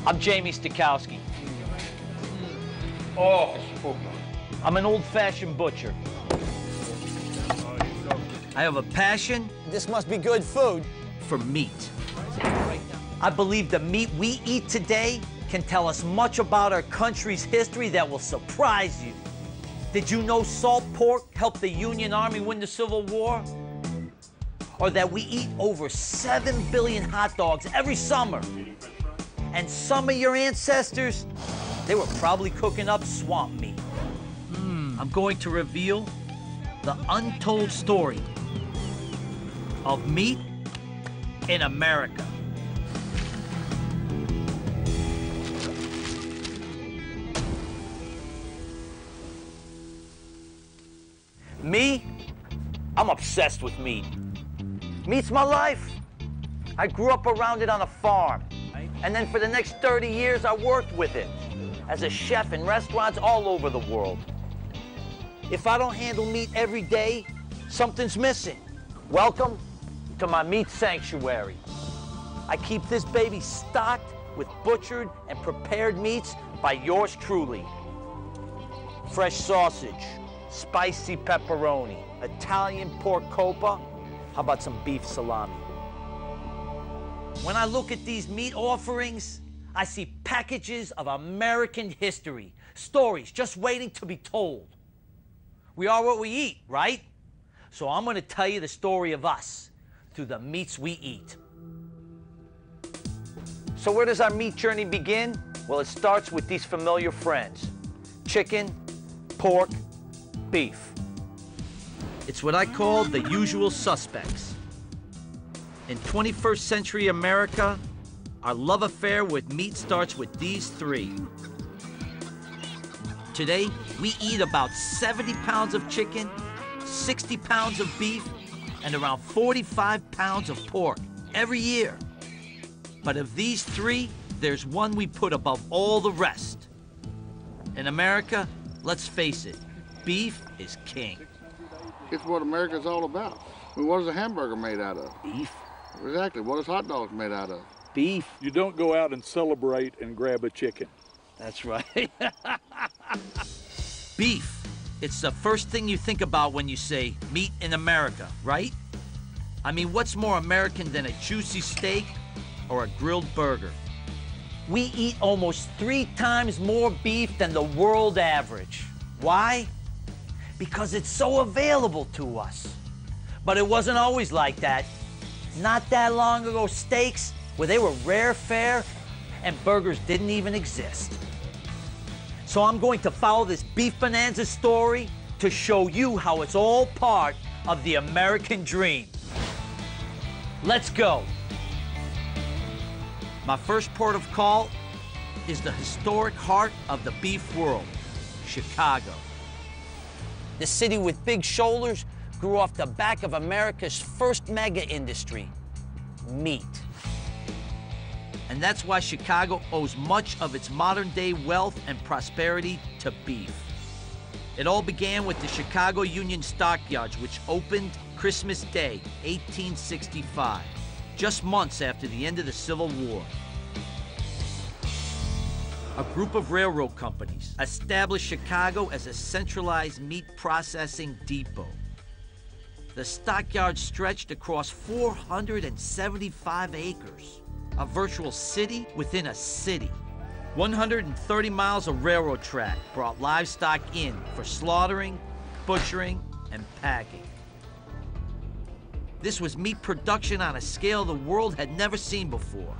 I'm Jamie Stikowski. Oh, I'm an old-fashioned butcher. I have a passion. This must be good food. For meat. I believe the meat we eat today can tell us much about our country's history that will surprise you. Did you know salt pork helped the Union Army win the Civil War? Or that we eat over 7 billion hot dogs every summer? And some of your ancestors, they were probably cooking up swamp meat. I'm going to reveal the untold story of meat in America. Me, I'm obsessed with meat. Meat's my life. I grew up around it on a farm. And then for the next 30 years, I worked with it as a chef in restaurants all over the world. If I don't handle meat every day, something's missing. Welcome to my meat sanctuary. I keep this baby stocked with butchered and prepared meats by yours truly. Fresh sausage, spicy pepperoni, Italian pork copa. How about some beef salami? When I look at these meat offerings, I see packages of American history, stories just waiting to be told. We are what we eat, right? So I'm going to tell you the story of us through the meats we eat. So where does our meat journey begin? Well, it starts with these familiar friends: chicken, pork, beef. It's what I call the usual suspects. In 21st century America, our love affair with meat starts with these three. Today, we eat about 70 pounds of chicken, 60 pounds of beef, and around 45 pounds of pork every year. But of these three, there's one we put above all the rest. In America, let's face it, beef is king. it's what America's all about. I mean, what is a hamburger made out of? Beef. Exactly. What is hot dogs made out of? Beef. You don't go out and celebrate and grab a chicken. That's right. Beef. It's the first thing you think about when you say meat in America, right? I mean, what's more American than a juicy steak or a grilled burger? We eat almost 3 times more beef than the world average. Why? Because it's so available to us. But it wasn't always like that. Not that long ago, steaks, well, they were rare fare, and burgers didn't even exist. So I'm going to follow this beef bonanza story to show you how it's all part of the American dream. Let's go. My first port of call is the historic heart of the beef world, Chicago. The city with big shoulders grew off the back of America's first mega industry, meat. And that's why Chicago owes much of its modern-day wealth and prosperity to beef. It all began with the Chicago Union Stockyards, which opened Christmas Day, 1865, just months after the end of the Civil War. A group of railroad companies established Chicago as a centralized meat processing depot. The stockyards stretched across 475 acres, a virtual city within a city. 130 miles of railroad track brought livestock in for slaughtering, butchering, and packing. This was meat production on a scale the world had never seen before.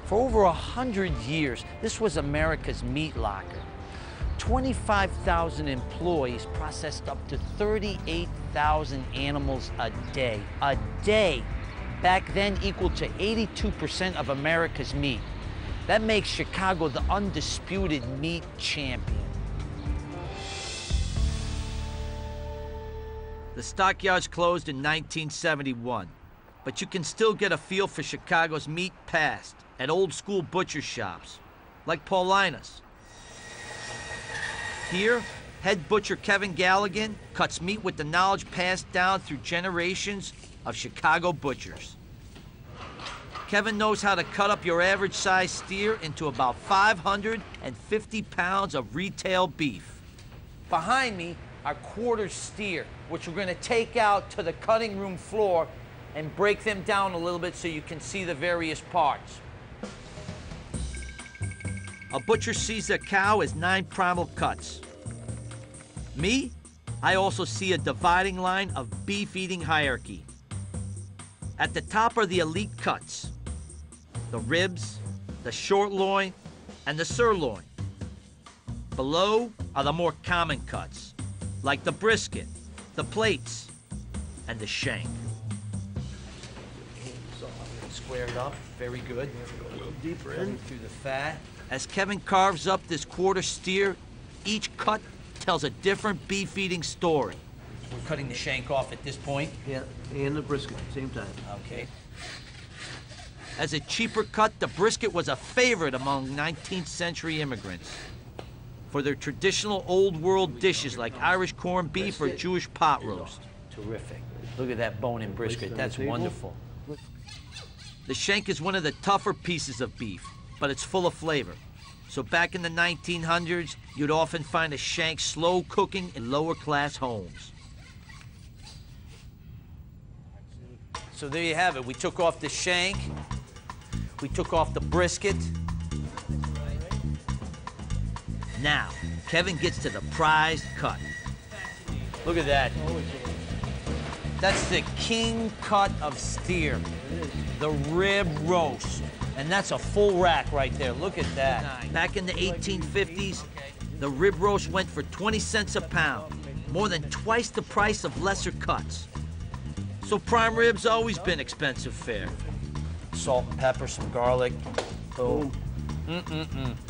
For over 100 years, this was America's meat locker. 25,000 employees processed up to 38,000 animals a day. A day! Back then equal to 82% of America's meat. That makes Chicago the undisputed meat champion. The stockyards closed in 1971, but you can still get a feel for Chicago's meat past at old-school butcher shops, like Paulina's. Here, head butcher Kevin Galligan cuts meat with the knowledge passed down through generations of Chicago butchers. Kevin knows how to cut up your average size steer into about 550 pounds of retail beef. Behind me are quarter steer, which we're gonna take out to the cutting room floor and break them down a little bit so you can see the various parts. A butcher sees a cow as 9 primal cuts. Me, I also see a dividing line of beef eating hierarchy. At the top are the elite cuts, the ribs, the short loin, and the sirloin. Below are the more common cuts, like the brisket, the plates, and the shank. Squared up, very good. Go a little deeper in through the fat. As Kevin carves up this quarter steer, each cut tells a different beef-eating story. We're cutting the shank off at this point. Yeah, and the brisket at the same time. Okay. As a cheaper cut, the brisket was a favorite among 19th century immigrants for their traditional old world dishes like Irish corned beef or Jewish pot roast. Terrific. Look at that bone in brisket. That's wonderful. The shank is one of the tougher pieces of beef, but it's full of flavor. So back in the 1900s, you'd often find a shank slow cooking in lower class homes. So there you have it. We took off the shank. We took off the brisket. Now, Kevin gets to the prized cut. Look at that. That's the king cut of steer, the rib roast. And that's a full rack right there. Look at that. Back in the 1850s, the rib roast went for 20 cents a pound, more than twice the price of lesser cuts. So prime rib's always been expensive fare. Salt and pepper, some garlic. Boom.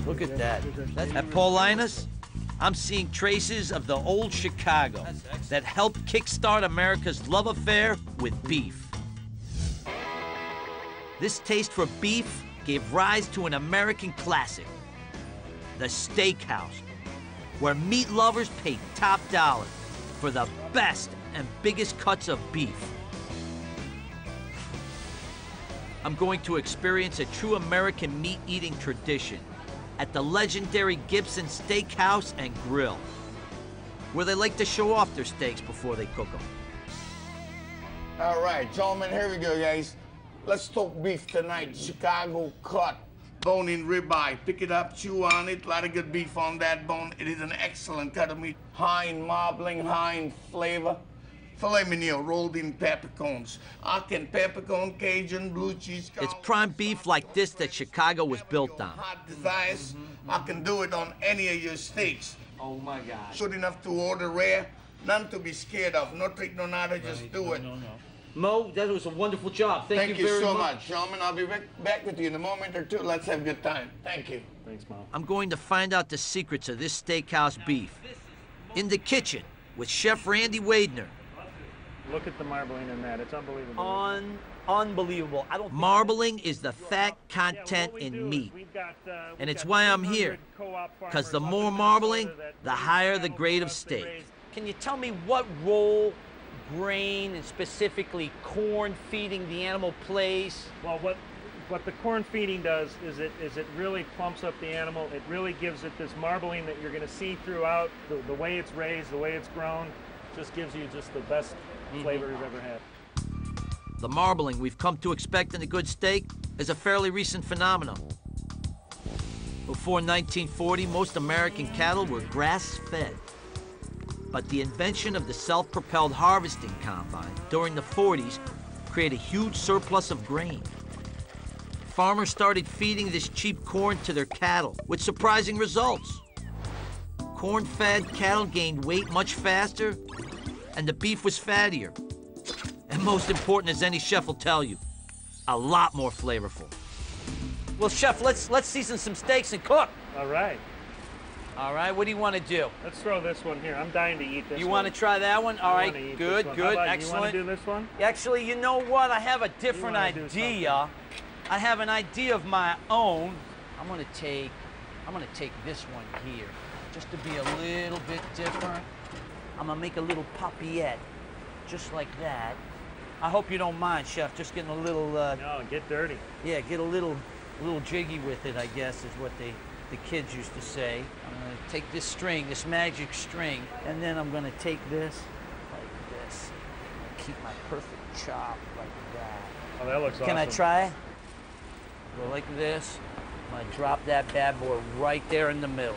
Look at that. At Paulina's, I'm seeing traces of the old Chicago that helped kickstart America's love affair with beef. This taste for beef gave rise to an American classic, the steakhouse, where meat lovers pay top dollar for the best and biggest cuts of beef. I'm going to experience a true American meat-eating tradition at the legendary Gibson Steakhouse and Grill, where they like to show off their steaks before they cook them. All right, gentlemen, here we go, guys. Let's talk beef tonight. Chicago cut, bone-in ribeye. Pick it up, chew on it. A lot of good beef on that bone. It is an excellent cut of meat. High in marbling, high in flavor. Filet mignon rolled in peppercorns. I can peppercorn, Cajun, blue cheese. It's prime beef like this that Chicago was built on. Hot desires. I can do it on any of your steaks. Oh my God. Good enough to order rare, none to be scared of. No trick, no nada, just do it. Mo, that was a wonderful job. Thank you very so much, gentlemen. I'll be back with you in a moment or two. Let's have a good time. Thank you. Thanks, Mom. I'm going to find out the secrets of this steakhouse beef in the kitchen with Chef Randy Wadner. Look at the marbling in that. It's unbelievable. Unbelievable. Marbling is the fat content in meat. And it's why I'm here. Because the more marbling, the higher the grade of steak. Can you tell me what role grain and specifically corn feeding the animal plays? Well, what the corn feeding does is it really plumps up the animal. It really gives it this marbling that you're going to see throughout the way it's raised, the way it's grown. Just gives you just the best flavor you've ever had. The marbling we've come to expect in a good steak is a fairly recent phenomenon. Before 1940, most American cattle were grass-fed. But the invention of the self-propelled harvesting combine during the 40s created a huge surplus of grain. Farmers started feeding this cheap corn to their cattle with surprising results. Corn-fed cattle gained weight much faster, and the beef was fattier. And most important, as any chef will tell you, a lot more flavorful. Well, Chef, let's season some steaks and cook. All right. All right, what do you want to do? Let's throw this one here. I'm dying to eat this one. You want to try that one? All right, good, excellent. You want to do this one? Actually, you know what? I have a different idea. I have an idea of my own. I'm gonna take this one here, just to be a little bit different. I'm gonna make a little papillette, just like that. I hope you don't mind, Chef. Just getting a little. No, get dirty. Yeah, get a little jiggy with it, I guess, is what the kids used to say. I'm gonna take this string, this magic string, and then I'm gonna take this like this. Keep my perfect chop like that. Oh, that looks awesome. Can I try? Go like this. I'm gonna drop that bad boy right there in the middle.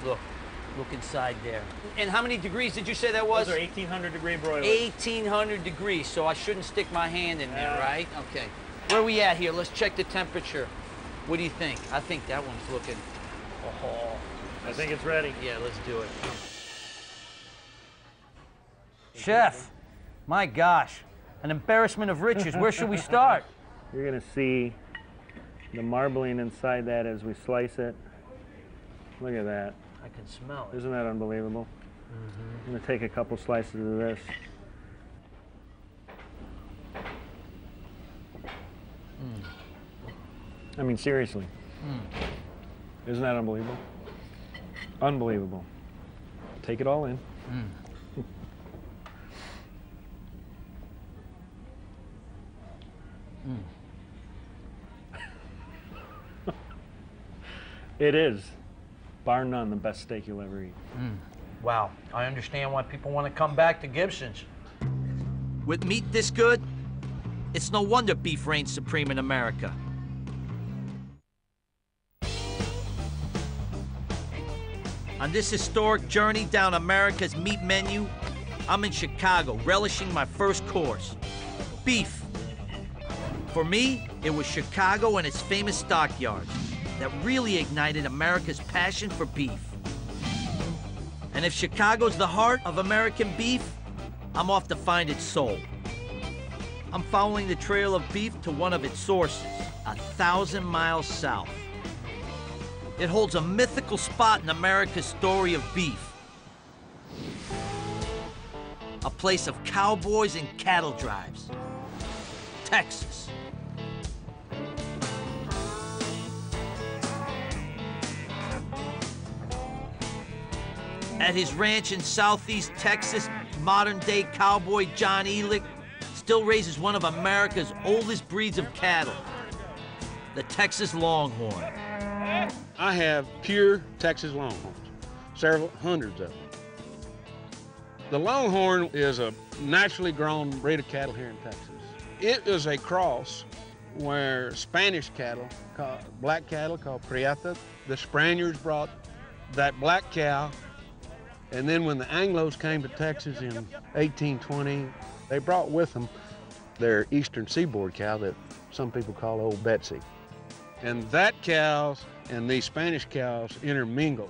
Look inside there. And how many degrees did you say that was? Those are 1800 degree broilers. 1800 degrees, so I shouldn't stick my hand in there, right? Okay. Where are we at here? Let's check the temperature. What do you think? I think that one's looking, oh. I think it's ready. Yeah, let's do it. Chef, my gosh, an embarrassment of riches. Where should we start? You're gonna see the marbling inside that as we slice it. Look at that. I can smell it. Isn't that unbelievable? I'm gonna take a couple slices of this. I mean, seriously. Isn't that unbelievable? Unbelievable. Take it all in. It is, bar none, the best steak you'll ever eat. Wow, I understand why people want to come back to Gibson's. With meat this good, it's no wonder beef reigns supreme in America. On this historic journey down America's meat menu, I'm in Chicago, relishing my first course, beef. For me, it was Chicago and its famous stockyards that really ignited America's passion for beef. And if Chicago's the heart of American beef, I'm off to find its soul. I'm following the trail of beef to one of its sources, 1,000 miles south. It holds a mythical spot in America's story of beef. A place of cowboys and cattle drives, Texas. At his ranch in southeast Texas, modern-day cowboy John Elick still raises one of America's oldest breeds of cattle, the Texas Longhorn. I have pure Texas Longhorns, several hundreds of them. The Longhorn is a naturally grown breed of cattle here in Texas. It is a cross where Spanish cattle, black cattle called Prieta, the Spaniards brought that black cow, and then when the Anglos came to Texas in 1820, they brought with them their eastern seaboard cow that some people call Old Betsy. And that cows and these Spanish cows intermingled.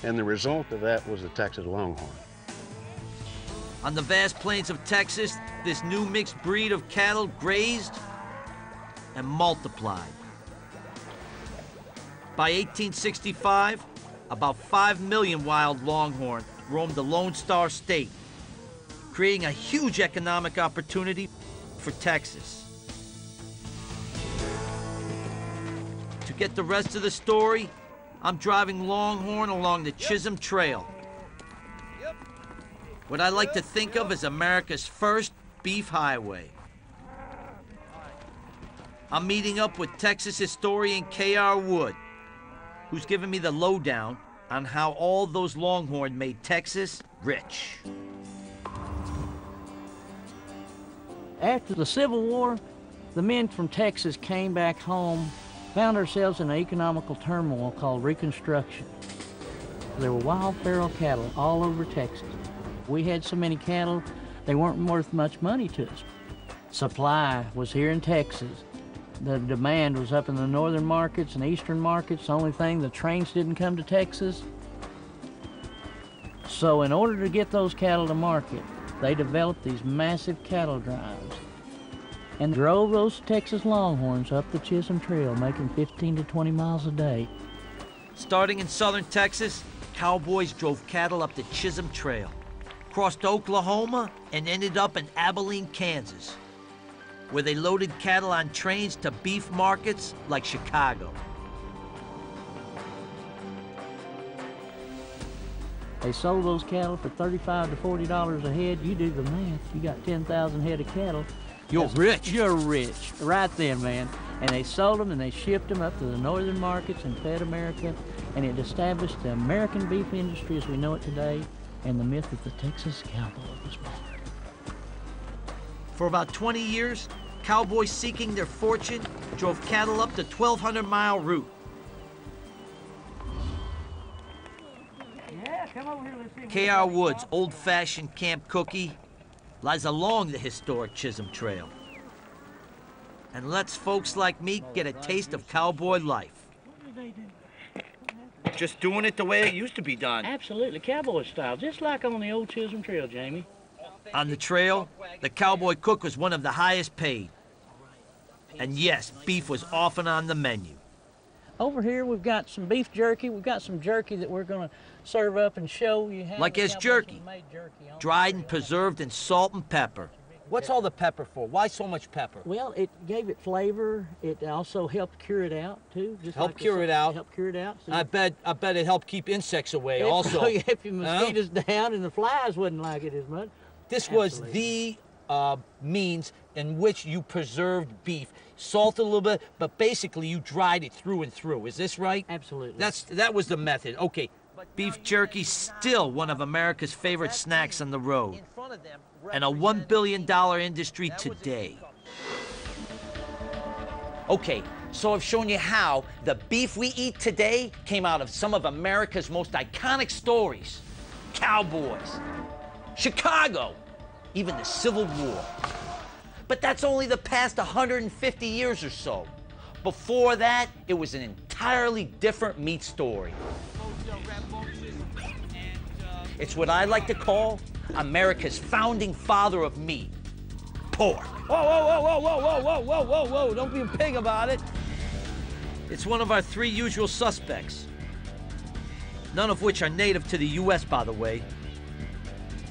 And the result of that was the Texas Longhorn. On the vast plains of Texas, this new mixed breed of cattle grazed and multiplied. By 1865, about 5 million wild Longhorn roamed the Lone Star State, creating a huge economic opportunity for Texas. To get the rest of the story, I'm driving Longhorn along the Chisholm Trail, what I like to think of as America's first beef highway. I'm meeting up with Texas historian K.R. Wood, who's given me the lowdown on how all those Longhorn made Texas rich. After the Civil War, the men from Texas came back home, found ourselves in an economical turmoil called Reconstruction. There were wild feral cattle all over Texas. We had so many cattle, they weren't worth much money to us. Supply was here in Texas. The demand was up in the northern markets and eastern markets. The only thing, the trains didn't come to Texas. So in order to get those cattle to market, they developed these massive cattle drives and drove those Texas Longhorns up the Chisholm Trail, making 15 to 20 miles a day. Starting in southern Texas, cowboys drove cattle up the Chisholm Trail, crossed Oklahoma, and ended up in Abilene, Kansas, where they loaded cattle on trains to beef markets like Chicago. They sold those cattle for $35 to $40 a head. You do the math. You got 10,000 head of cattle. You're rich. You're rich, right then, man. And they sold them and they shipped them up to the northern markets and fed America. And it established the American beef industry as we know it today, and the myth of the Texas cowboy was born. For about 20 years, cowboys seeking their fortune drove cattle up the 1,200-mile route. Yeah, come over here, let's see. K.R. Wood's old-fashioned camp cookie lies along the historic Chisholm Trail and lets folks like me get a taste of cowboy life. Just doing it the way it used to be done. Absolutely, cowboy style, just like on the old Chisholm Trail, Jamie. On the trail, the cowboy cook was one of the highest paid. And yes, beef was often on the menu. Over here, we've got some beef jerky. We've got some jerky that we're going to serve up and show you how. Like as jerky, dried and preserved in salt and pepper. What's all the pepper for? Why so much pepper? Well, it gave it flavor. It also helped cure it out too. Just Help like cure it out. Help cure it out. So I bet it helped keep insects away also. If your mosquitoes down and the flies wouldn't like it as much. This was the means in which you preserved beef. Salted a little bit, but basically you dried it through and through. Is this right? Absolutely. That was the method. Okay. Beef jerky's still one of America's favorite snacks on the road, and a $1 billion industry today. Okay, so I've shown you how the beef we eat today came out of some of America's most iconic stories. Cowboys, Chicago, even the Civil War. But that's only the past 150 years or so. Before that, it was an entirely different meat story. It's what I like to call America's founding father of meat, pork. Whoa, whoa, whoa, whoa, whoa, whoa, whoa, whoa, whoa, whoa, don't be a pig about it. It's one of our three usual suspects, none of which are native to the U.S., by the way.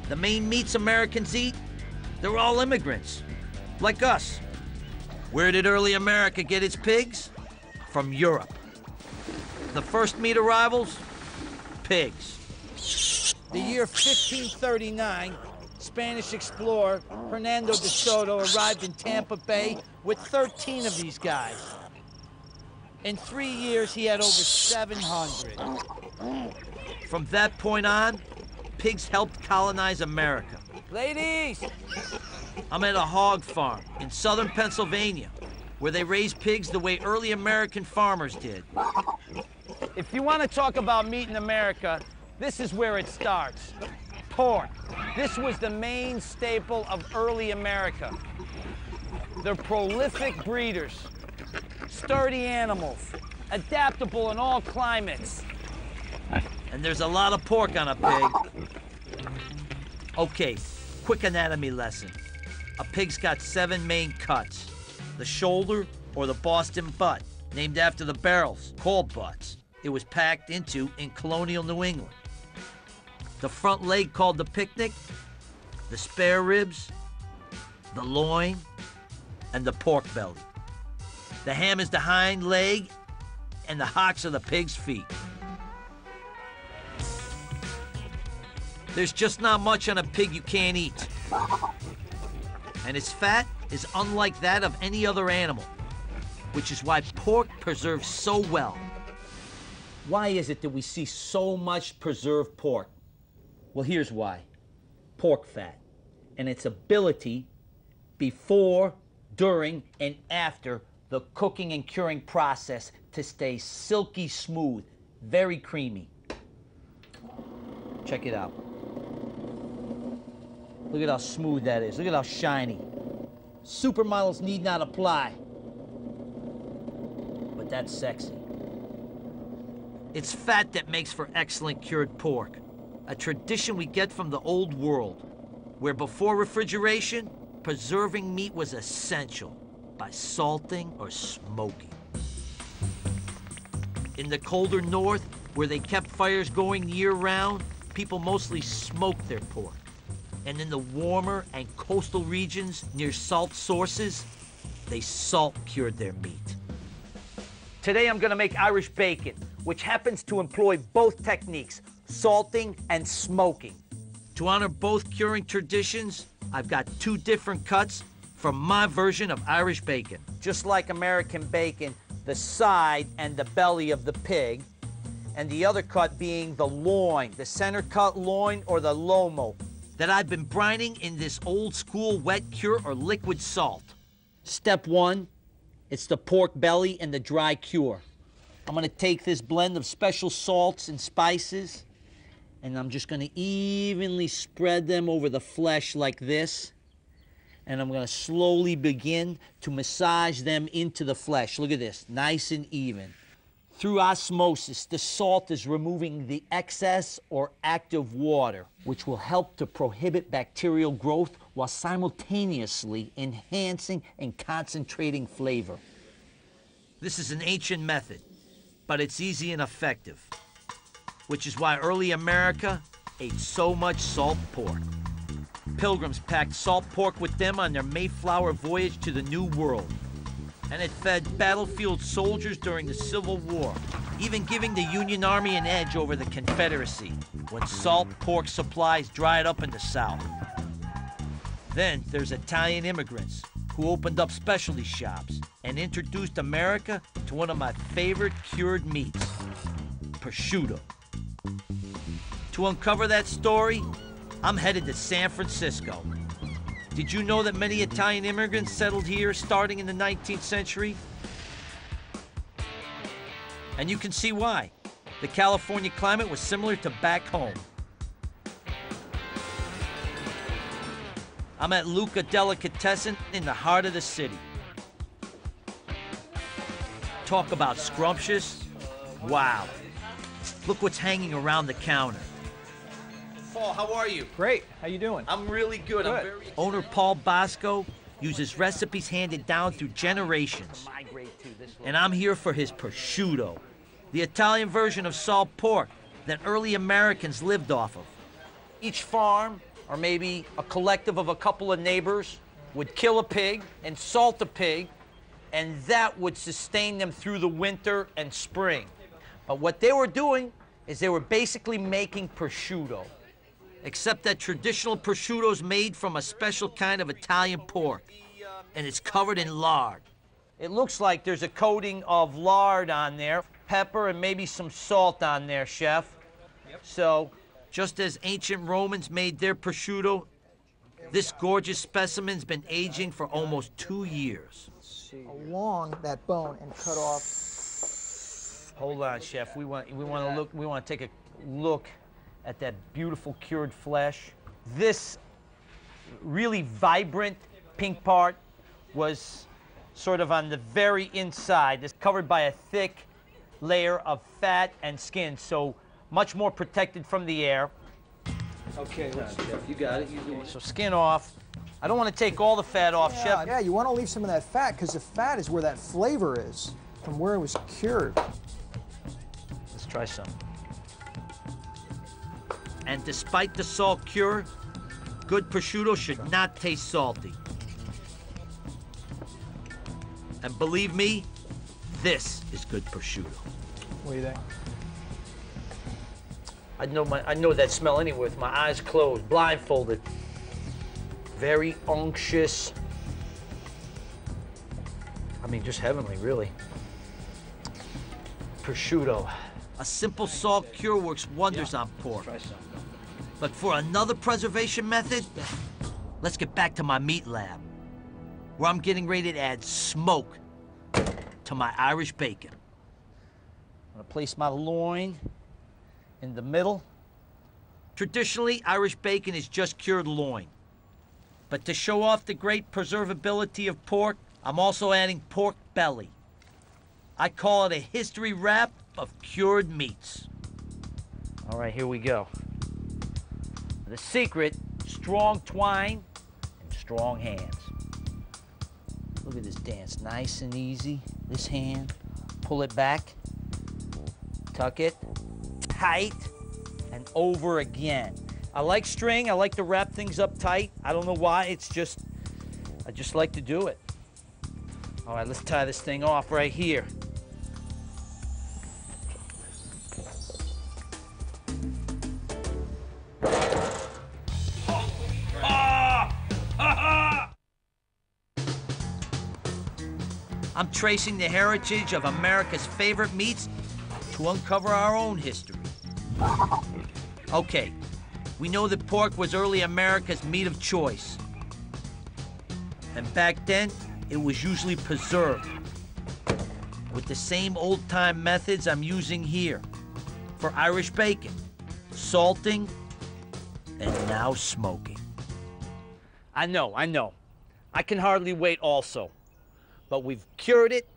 The main meats Americans eat, they're all immigrants, like us. Where did early America get its pigs? From Europe. The first meat arrivals? Pigs. The year 1539, Spanish explorer Hernando de Soto arrived in Tampa Bay with 13 of these guys. In 3 years, he had over 700. From that point on, pigs helped colonize America. Ladies! I'm at a hog farm in southern Pennsylvania, where they raise pigs the way early American farmers did. If you want to talk about meat in America, this is where it starts. Pork. This was the main staple of early America. They're prolific breeders, sturdy animals, adaptable in all climates. And there's a lot of pork on a pig. Okay, quick anatomy lesson. A pig's got 7 main cuts. The shoulder, or the Boston butt, named after the barrels, called butts, it was packed into in colonial New England. The front leg, called the picnic, the spare ribs, the loin, and the pork belly. The ham is the hind leg, and the hocks are the pig's feet. There's just not much on a pig you can't eat. And its fat is unlike that of any other animal, which is why pork preserves so well. Why is it that we see so much preserved pork? Well, here's why. Pork fat and its ability before, during, and after the cooking and curing process to stay silky smooth, very creamy. Check it out. Look at how smooth that is. Look at how shiny. Supermodels need not apply. But that's sexy. It's fat that makes for excellent cured pork, a tradition we get from the old world, where before refrigeration, preserving meat was essential by salting or smoking. In the colder north, where they kept fires going year-round, people mostly smoked their pork. And in the warmer and coastal regions near salt sources, they salt-cured their meat. Today I'm gonna make Irish bacon, which happens to employ both techniques, salting, and smoking. To honor both curing traditions, I've got two different cuts from my version of Irish bacon. Just like American bacon, the side and the belly of the pig, and the other cut being the loin, the center cut loin or the lomo, that I've been brining in this old school wet cure or liquid salt. Step one, it's the pork belly and the dry cure. I'm gonna take this blend of special salts and spices, and I'm just gonna evenly spread them over the flesh like this, and I'm gonna slowly begin to massage them into the flesh. Look at this, nice and even. Through osmosis, the salt is removing the excess or active water, which will help to prohibit bacterial growth while simultaneously enhancing and concentrating flavor. This is an ancient method, but it's easy and effective, which is why early America ate so much salt pork. Pilgrims packed salt pork with them on their Mayflower voyage to the New World, and it fed battlefield soldiers during the Civil War, even giving the Union Army an edge over the Confederacy when salt pork supplies dried up in the South. Then there's Italian immigrants who opened up specialty shops and introduced America to one of my favorite cured meats, prosciutto. To uncover that story, I'm headed to San Francisco. Did you know that many Italian immigrants settled here starting in the 19th century? And you can see why. The California climate was similar to back home. I'm at Luca Delicatessen in the heart of the city. Talk about scrumptious. Wow. Look what's hanging around the counter. Paul, how are you? Great. How you doing? I'm really good. Good. Owner Paul Bosco uses recipes handed down through generations. And I'm here for his prosciutto, the Italian version of salt pork that early Americans lived off of. Each farm, or maybe a collective of a couple of neighbors, would kill a pig and salt a pig, and that would sustain them through the winter and spring. But what they were doing is they were basically making prosciutto. Except that traditional prosciutto is made from a special kind of Italian pork, and it's covered in lard. It looks like there's a coating of lard on there, pepper, and maybe some salt on there, Chef. Yep. So, just as ancient Romans made their prosciutto, this gorgeous specimen's been aging for almost 2 years. Along that bone and cut off. Hold on, Chef. We want to take a look at that beautiful cured flesh. This really vibrant pink part was sort of on the very inside. It's covered by a thick layer of fat and skin, so much more protected from the air. Okay, Chef, you got it. You do it. So skin off. I don't want to take all the fat off, Chef. Yeah, you want to leave some of that fat because the fat is where that flavor is, from where it was cured. Let's try some. And despite the salt cure, good prosciutto should not taste salty. And believe me, this is good prosciutto. What do you think? I know that smell anywhere with my eyes closed, blindfolded. Very unctuous. I mean, just heavenly, really. Prosciutto. A simple salt cure works wonders on pork. Try some. But for another preservation method, let's get back to my meat lab, where I'm getting ready to add smoke to my Irish bacon. I'm gonna place my loin in the middle. Traditionally, Irish bacon is just cured loin. But to show off the great preservability of pork, I'm also adding pork belly. I call it a history wrap of cured meats. All right, here we go. The secret, strong twine and strong hands. Look at this dance, nice and easy. This hand, pull it back, tuck it, tight, and over again. I like string, I like to wrap things up tight. I don't know why, I just like to do it. All right, let's tie this thing off right here. I'm tracing the heritage of America's favorite meats to uncover our own history. Okay, we know that pork was early America's meat of choice. And back then, it was usually preserved with the same old-time methods I'm using here for Irish bacon, salting, and now smoking. I know. I can hardly wait also. But we've cured it,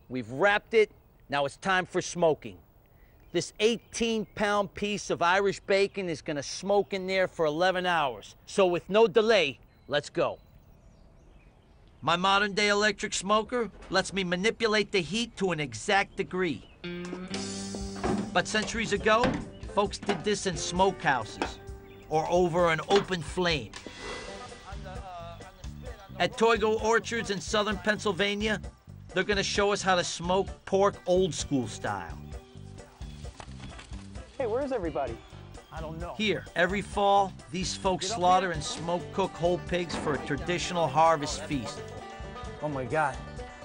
we've wrapped it, now it's time for smoking. This 18-pound piece of Irish bacon is gonna smoke in there for 11 hours. So with no delay, let's go. My modern-day electric smoker lets me manipulate the heat to an exact degree. But centuries ago, folks did this in smokehouses or over an open flame. At Toigo Orchards in southern Pennsylvania, they're gonna show us how to smoke pork old school style. Hey, where's everybody? I don't know. Here, every fall, these folks slaughter and smoke cook whole pigs for a traditional harvest feast. Oh my God,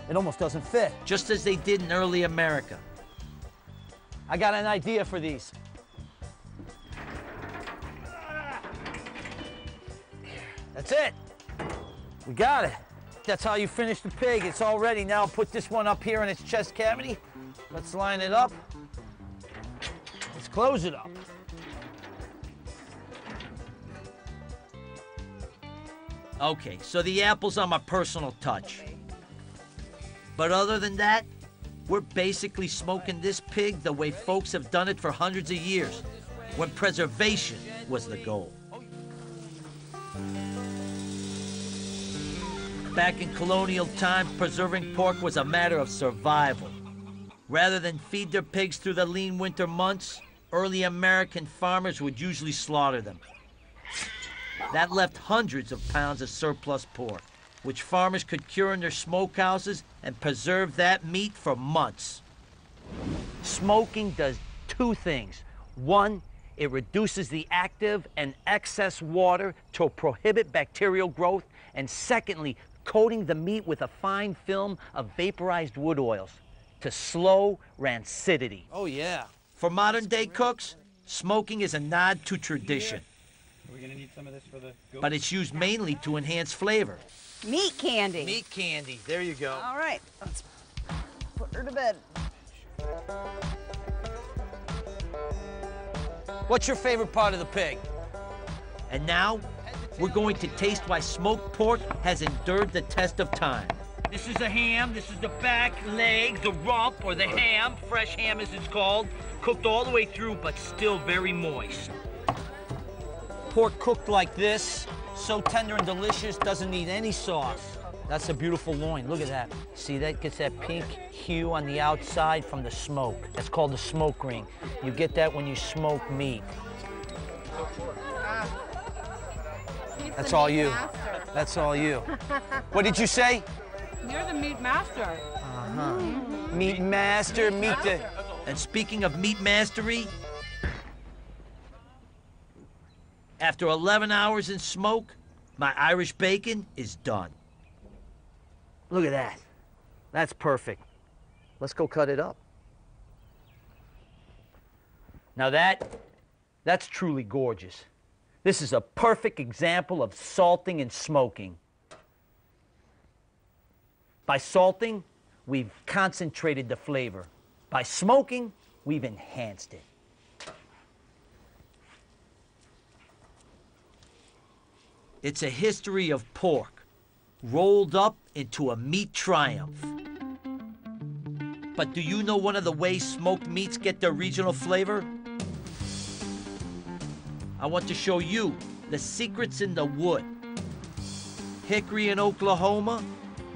it almost doesn't fit. Just as they did in early America. I got an idea for these. That's it. We got it. That's how you finish the pig. It's all ready. Now I'll put this one up here in its chest cavity. Let's line it up. Let's close it up. Okay, so the apples are my personal touch. But other than that, we're basically smoking this pig the way folks have done it for hundreds of years, when preservation was the goal. Back in colonial times, preserving pork was a matter of survival. Rather than feed their pigs through the lean winter months, early American farmers would usually slaughter them. That left hundreds of pounds of surplus pork, which farmers could cure in their smokehouses and preserve that meat for months. Smoking does two things. One, it reduces the active and excess water to prohibit bacterial growth. And secondly, coating the meat with a fine film of vaporized wood oils to slow rancidity. Oh, yeah. For modern-day cooks, smoking is a nod to tradition. We're gonna need some of this for the goat. But it's used mainly to enhance flavor. Meat candy. Meat candy, there you go. All right, let's put her to bed. What's your favorite part of the pig? And now, we're going to taste why smoked pork has endured the test of time. This is the ham, this is the back, leg, the rump, or the ham, fresh ham as it's called, cooked all the way through, but still very moist. Pork cooked like this, so tender and delicious, doesn't need any sauce. That's a beautiful loin, look at that. See, that gets that pink hue on the outside from the smoke. That's called the smoke ring. You get that when you smoke meat. That's all you. That's all you. What did you say? You're the meat master. Uh-huh. Meat master, meat the... And speaking of meat mastery, after 11 hours in smoke, my Irish bacon is done. Look at that. That's perfect. Let's go cut it up. Now that's truly gorgeous. This is a perfect example of salting and smoking. By salting, we've concentrated the flavor. By smoking, we've enhanced it. It's a history of pork, rolled up into a meat triumph. But do you know one of the ways smoked meats get their regional flavor? I want to show you the secrets in the wood. Hickory in Oklahoma,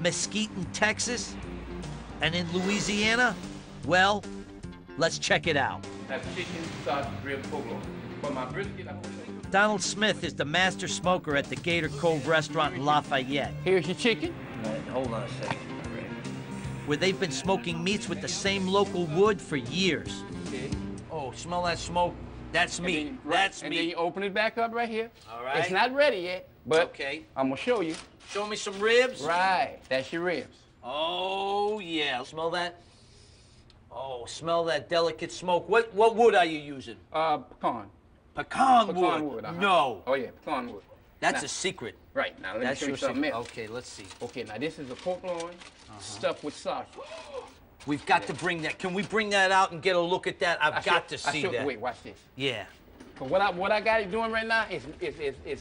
mesquite in Texas, and in Louisiana? Well, let's check it out. Have chicken, sausage, rib, polo. For my brisket, Donald Smith is the master smoker at the Gator Cove restaurant in Lafayette, here's your chicken. Hold on a second. where they've been smoking meats with the same local wood for years. Okay. Oh, smell that smoke? That's And meat. then- That's and then meat. you open it back up right here. All It's right. not ready yet, but Okay. I'm gonna show you. Show me some ribs. Right, that's your ribs. Oh, yeah. Smell that? Oh, smell that delicate smoke. What wood are you using? Pecan. Pecan wood. Pecan wood. No. Oh, yeah, pecan wood. That's Now- a secret. Right, now let me That's show you your something secret. else. Okay, let's see. Okay, now this is a pork loin stuffed with sausage. We've got to bring that. Can we bring that out and get a look at that? I've got to see that. Wait, watch this. Yeah. But what I got it doing right now is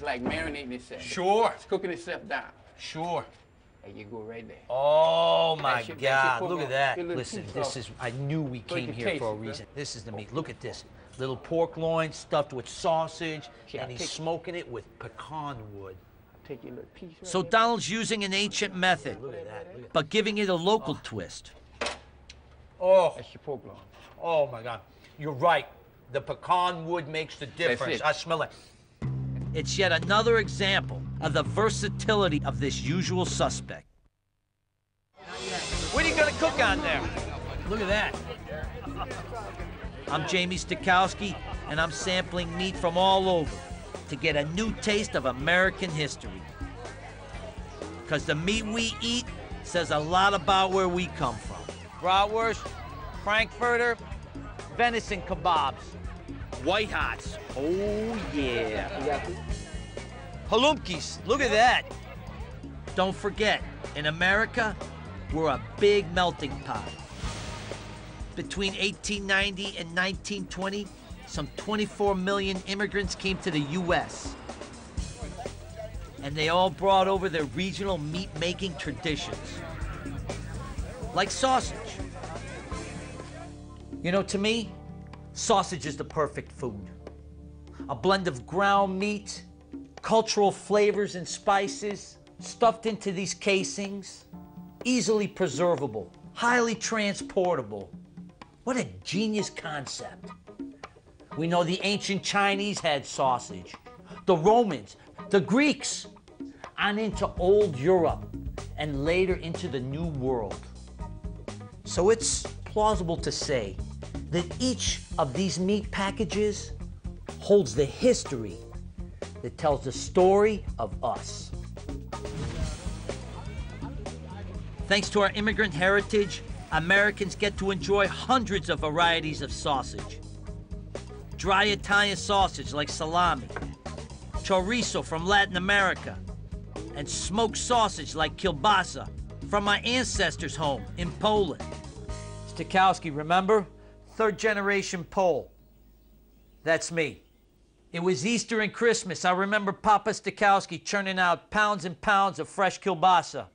like marinating itself. Sure. It's cooking itself down. Sure. There you go, right there. Oh my That's your God! pork Look at loin. that. Your little Listen, piece this of- is. I knew we So you came can here taste for a it, reason. right? This is the meat. Look at this. Little pork loin stuffed with sausage, Yeah, and he's take- smoking it with pecan wood. Take your little piece right So there. Donald's using an ancient method, Look at that. but giving it a local twist. Oh, That's your pork loin. oh my God! You're right. The pecan wood makes the difference. it. I smell it. It's yet another example of the versatility of this usual suspect. What are you gonna cook on there? Look at that. I'm Jamie Stikowski, and I'm sampling meat from all over to get a new taste of American history. Because the meat we eat says a lot about where we come from. Bratwurst, Frankfurter, venison kebabs, white hots. Oh, yeah. Halumkis, look at that. Don't forget, in America, we're a big melting pot. Between 1890 and 1920, some 24 million immigrants came to the U.S. And they all brought over their regional meat-making traditions. Like sausage. You know, to me, sausage is the perfect food. A blend of ground meat, cultural flavors and spices, stuffed into these casings, easily preservable, highly transportable. What a genius concept. We know the ancient Chinese had sausage, the Romans, the Greeks, on into old Europe, and later into the New World. So it's plausible to say that each of these meat packages holds the history that tells the story of us. Thanks to our immigrant heritage, Americans get to enjoy hundreds of varieties of sausage. Dry Italian sausage like salami, chorizo from Latin America, and smoked sausage like kielbasa from my ancestors' home in Poland. Stikowski, remember? Third generation Pole. That's me. It was Easter and Christmas. I remember Papa Stikowski churning out pounds and pounds of fresh kielbasa.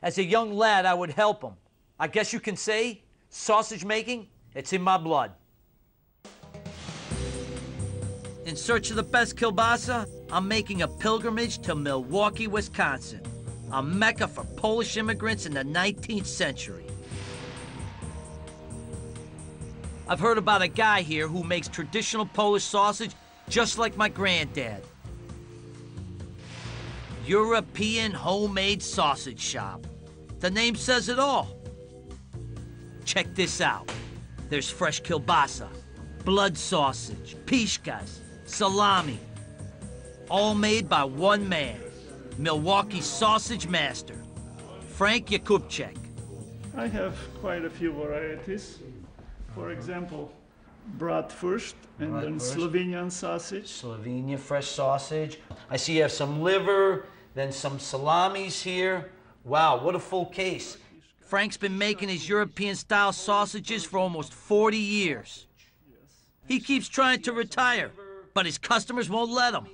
As a young lad, I would help him. I guess you can say, sausage making, it's in my blood. In search of the best kielbasa, I'm making a pilgrimage to Milwaukee, Wisconsin, a mecca for Polish immigrants in the 19th century. I've heard about a guy here who makes traditional Polish sausage just like my granddad. European Homemade Sausage Shop. The name says it all. Check this out. There's fresh kielbasa, blood sausage, pishkas, salami, all made by one man, Milwaukee's sausage master, Frank Yakubczyk. I have quite a few varieties. For example, bratwurst and then Slovenian sausage. Slovenia fresh sausage. I see you have some liver, then some salamis here. Wow, what a full case. Frank's been making his European-style sausages for almost 40 years. He keeps trying to retire, but his customers won't let him.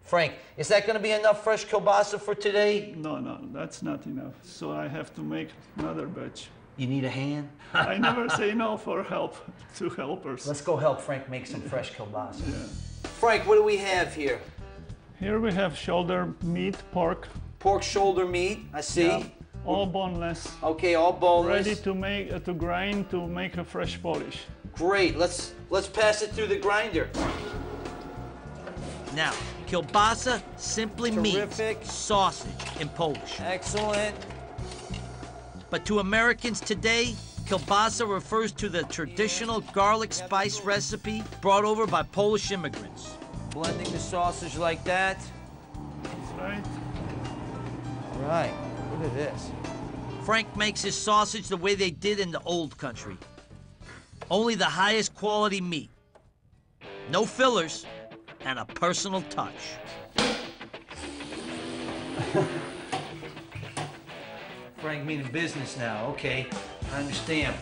Frank, is that going to be enough fresh kielbasa for today? No, that's not enough. So I have to make another batch. You need a hand? I never say no for help to helpers. Let's go help Frank make some fresh kielbasa. Yeah. Frank, what do we have here? Here we have shoulder meat, pork. Pork shoulder meat, I see. Yeah. All boneless. Okay, all boneless. Ready to make to grind to make a fresh polish. Great. Let's pass it through the grinder. Now, kielbasa simply means sausage in Polish. Excellent. But to Americans today, kielbasa refers to the traditional garlic spice recipe brought over by Polish immigrants. Blending the sausage like that. That's right. All right, look at this. Frank makes his sausage the way they did in the old country. Only the highest quality meat. No fillers, and a personal touch. Frank meaning business now, okay. I understand.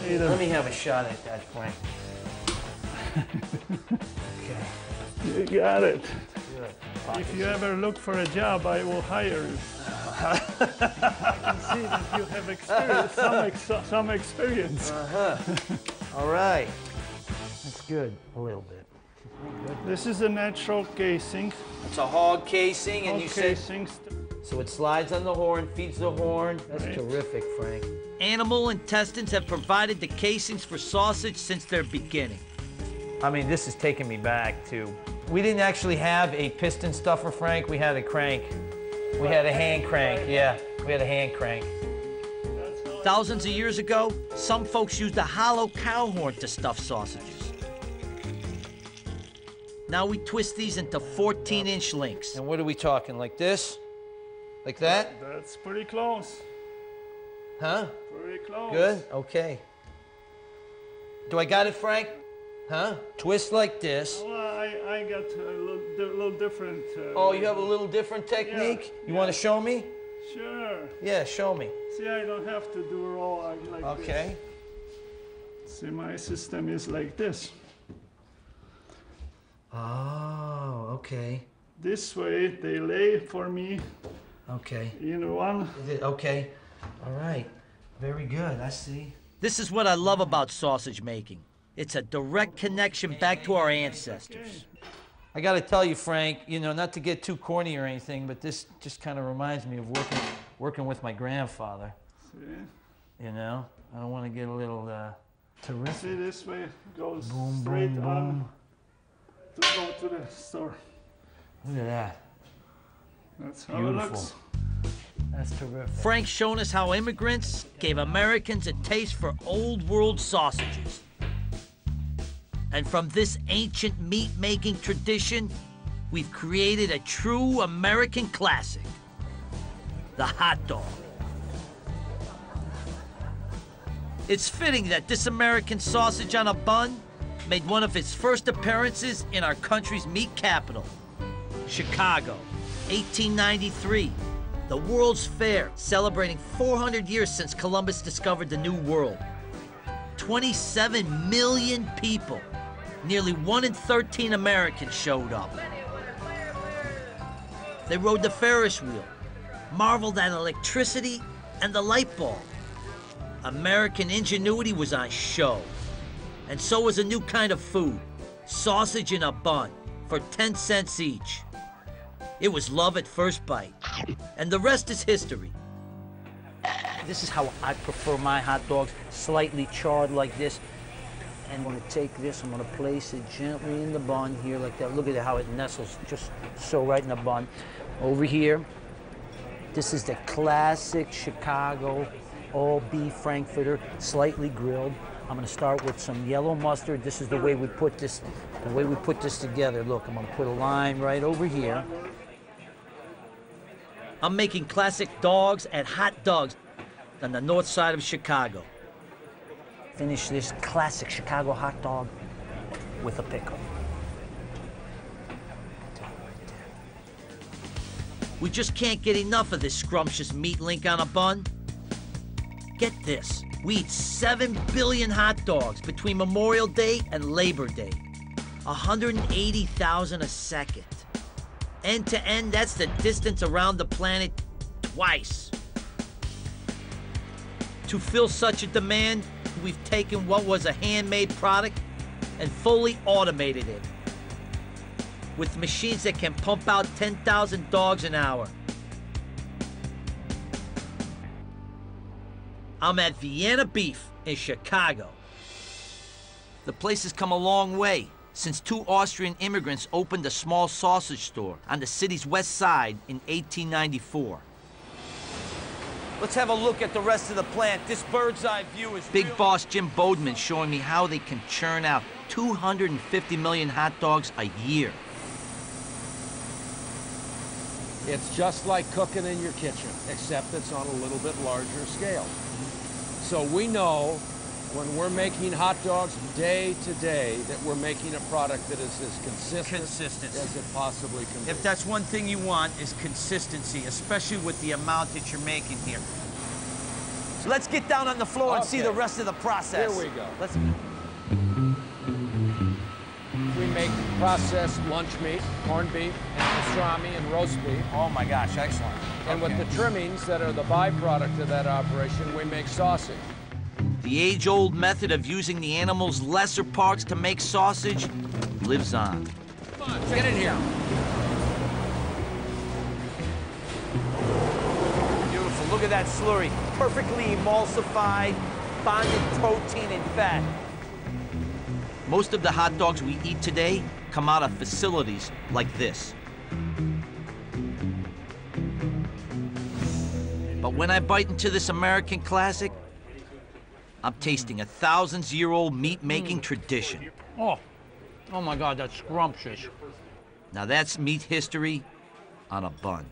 Let me have a shot at that, Frank. Okay. You got it. Good. If you ever look for a job, I will hire you. I can see that you have experience, some experience. All right. That's good, a little bit. This is a natural casing. It's a hog casing, and Hog you said... casings. So it slides on the horn, feeds the horn. That's Right. terrific, Frank. Animal intestines have provided the casings for sausage since their beginning. I mean, this is taking me back to... We didn't actually have a piston stuffer, Frank. We had a crank. We had a hand crank, yeah. We had a hand crank. Thousands of years ago, some folks used a hollow cow horn to stuff sausages. Now we twist these into 14-inch links. And what are we talking, like this? Like that? That's pretty close. Huh? Pretty close. Good? Okay. Do I got it, Frank? Huh? Twist like this. Well, I got a little different. Oh, you have a little different technique? You want to show me? Sure. Yeah, show me. See, I don't have to do roll like Okay. this. See, my system is like this. Oh, okay. This way, they lay for me Okay. in one. Okay. All right. Very good, I see. This is what I love about sausage making. It's a direct connection back to our ancestors. I got to tell you, Frank, you know, not to get too corny or anything, but this just kind of reminds me of working with my grandfather. See? You know? I don't want to get a little terrific. See, this way goes Boom, straight boom, on boom. to go to the store. Look at that. That's how Beautiful. it looks. That's terrific. Frank's shown us how immigrants gave Americans a taste for old world sausages. And from this ancient meat-making tradition, we've created a true American classic, the hot dog. It's fitting that this American sausage on a bun made one of its first appearances in our country's meat capital, Chicago, 1893, the World's Fair, celebrating 400 years since Columbus discovered the New World. 27 million people, nearly 1 in 13 Americans showed up. They rode the Ferris wheel, marveled at electricity and the light bulb. American ingenuity was on show. And so was a new kind of food, sausage in a bun, for 10 cents each. It was love at first bite. And the rest is history. This is how I prefer my hot dogs, slightly charred like this. And I'm gonna take this, I'm gonna place it gently in the bun here like that. Look at how it nestles just so right in the bun. Over here, this is the classic Chicago all beef Frankfurter, slightly grilled. I'm gonna start with some yellow mustard. This is the way we put this, together. Look, I'm gonna put a line right over here. I'm making classic dogs and hot dogs on the north side of Chicago. Finish this classic Chicago hot dog with a pickle. We just can't get enough of this scrumptious meat link on a bun. Get this, we eat 7 billion hot dogs between Memorial Day and Labor Day. 180,000 a second. End to end, that's the distance around the planet twice. To fill such a demand, we've taken what was a handmade product and fully automated it. With machines that can pump out 10,000 dogs an hour. I'm at Vienna Beef in Chicago. The place has come a long way since 2 Austrian immigrants opened a small sausage store on the city's west side in 1894. Let's have a look at the rest of the plant. This bird's eye view is Big boss Jim Bodeman showing me how they can churn out 250 million hot dogs a year. It's just like cooking in your kitchen, except it's on a little bit larger scale. So we know when we're making hot dogs day to day that we're making a product that is as consistent as it possibly can be. If that's one thing you want, is consistency, especially with the amount that you're making here. So let's get down on the floor and see the rest of the process. Here we go. Let's... We make processed lunch meat, corned beef, and pastrami, and roast beef. Oh my gosh, excellent. And with the trimmings that are the byproduct of that operation, we make sausage. The age-old method of using the animal's lesser parts to make sausage lives on. Come on, get in here. Beautiful, look at that slurry. Perfectly emulsified, bonded protein and fat. Most of the hot dogs we eat today come out of facilities like this. But when I bite into this American classic, I'm tasting a thousands-year-old meat-making tradition. Oh my God, that's scrumptious. Now that's meat history on a bun.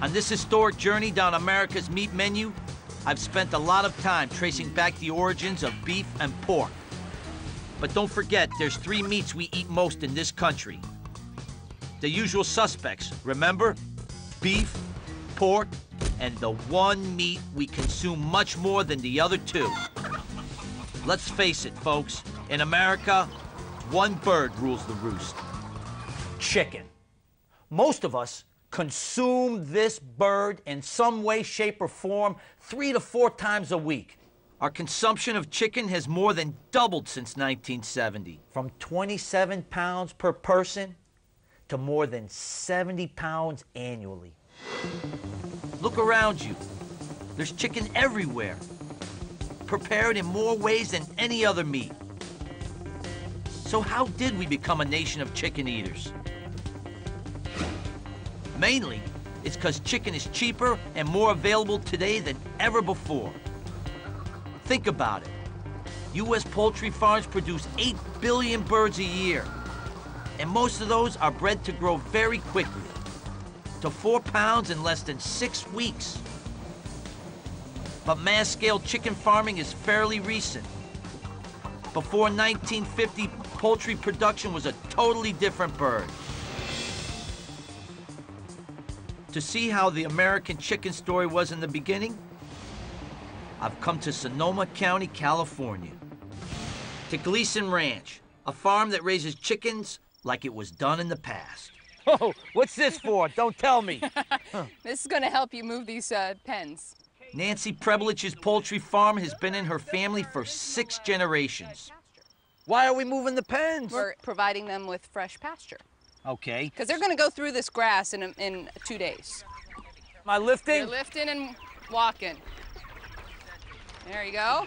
On this historic journey down America's meat menu, I've spent a lot of time tracing back the origins of beef and pork. But don't forget, there's 3 meats we eat most in this country. The usual suspects, remember? Beef, pork, and the one meat we consume much more than the other 2. Let's face it, folks. In America, one bird rules the roost. Chicken. Most of us consume this bird in some way, shape, or form 3 to 4 times a week. Our consumption of chicken has more than doubled since 1970. From 27 pounds per person to more than 70 pounds annually. Look around you. There's chicken everywhere, prepared in more ways than any other meat. So how did we become a nation of chicken eaters? Mainly, it's because chicken is cheaper and more available today than ever before. Think about it. U.S. poultry farms produce 8 billion birds a year, and most of those are bred to grow very quickly, to 4 pounds in less than 6 weeks. But mass-scale chicken farming is fairly recent. Before 1950, poultry production was a totally different bird. To see how the American chicken story was in the beginning, I've come to Sonoma County, California, to Gleason Ranch, a farm that raises chickens like it was done in the past. Oh, what's this for? Don't tell me. This is going to help you move these pens. Nancy Preblich's poultry farm has been in her family for 6 generations. Why are we moving the pens? We're providing them with fresh pasture. Okay. Because they're going to go through this grass in 2 days. Am I lifting? You're lifting and walking. There you go.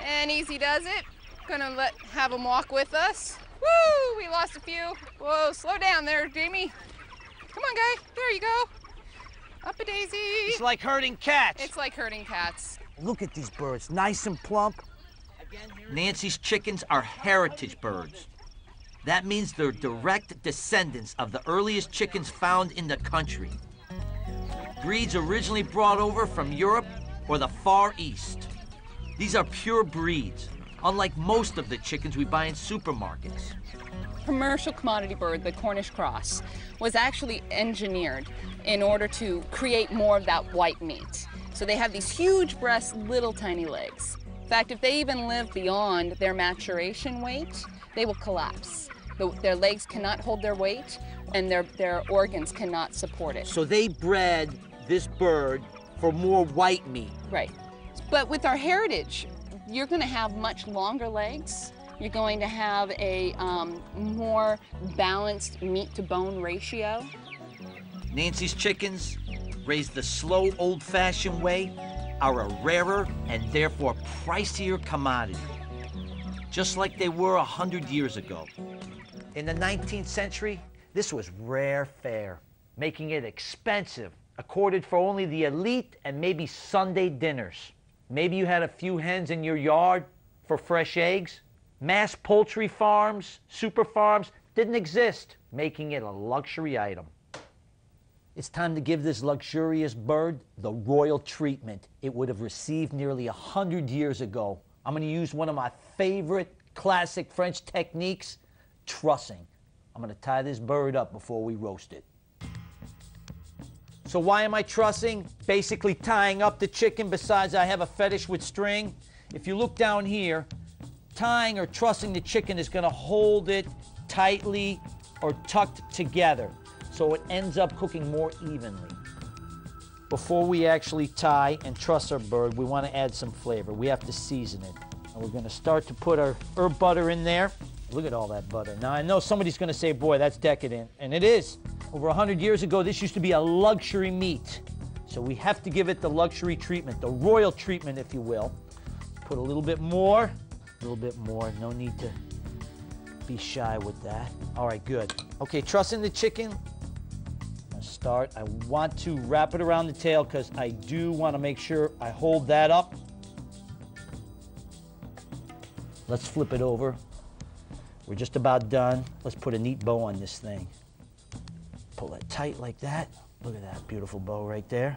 And easy does it. Gonna have them walk with us. Woo! We lost a few. Whoa, slow down there, Jamie. Come on, guy. There you go. Up a daisy. It's like herding cats. It's like herding cats. Look at these birds, nice and plump. Nancy's chickens are heritage birds. That means they're direct descendants of the earliest chickens found in the country. Breeds originally brought over from Europe or the Far East. These are pure breeds, unlike most of the chickens we buy in supermarkets. Commercial commodity bird, the Cornish cross, was actually engineered in order to create more of that white meat. So they have these huge breasts, little tiny legs. In fact, if they even live beyond their maturation weight, they will collapse. Their legs cannot hold their weight, and their organs cannot support it. So they bred this bird for more white meat. Right. But with our heritage, you're going to have much longer legs. You're going to have a more balanced meat-to-bone ratio. Nancy's chickens, raised the slow, old-fashioned way, are a rarer and therefore pricier commodity, just like they were 100 years ago. In the 19th century, this was rare fare, making it expensive, accorded for only the elite and maybe Sunday dinners. Maybe you had a few hens in your yard for fresh eggs. Mass poultry farms, super farms, didn't exist, making it a luxury item. It's time to give this luxurious bird the royal treatment it would have received nearly 100 years ago. I'm going to use one of my favorite classic French techniques, trussing. I'm going to tie this bird up before we roast it. So why am I trussing? Basically tying up the chicken. Besides, I have a fetish with string. If you look down here, tying or trussing the chicken is going to hold it tightly or tucked together, so it ends up cooking more evenly. Before we actually tie and truss our bird, we want to add some flavor. We have to season it. And we're going to start to put our herb butter in there. Look at all that butter. Now, I know somebody's going to say, boy, that's decadent. And it is. Over 100 years ago, this used to be a luxury meat. So we have to give it the luxury treatment, the royal treatment, if you will. Put a little bit more. A little bit more. No need to be shy with that. All right, good. Okay, trussing the chicken. Start. I want to wrap it around the tail because I do want to make sure I hold that up. Let's flip it over. We're just about done. Let's put a neat bow on this thing. Pull it tight like that. Look at that beautiful bow right there.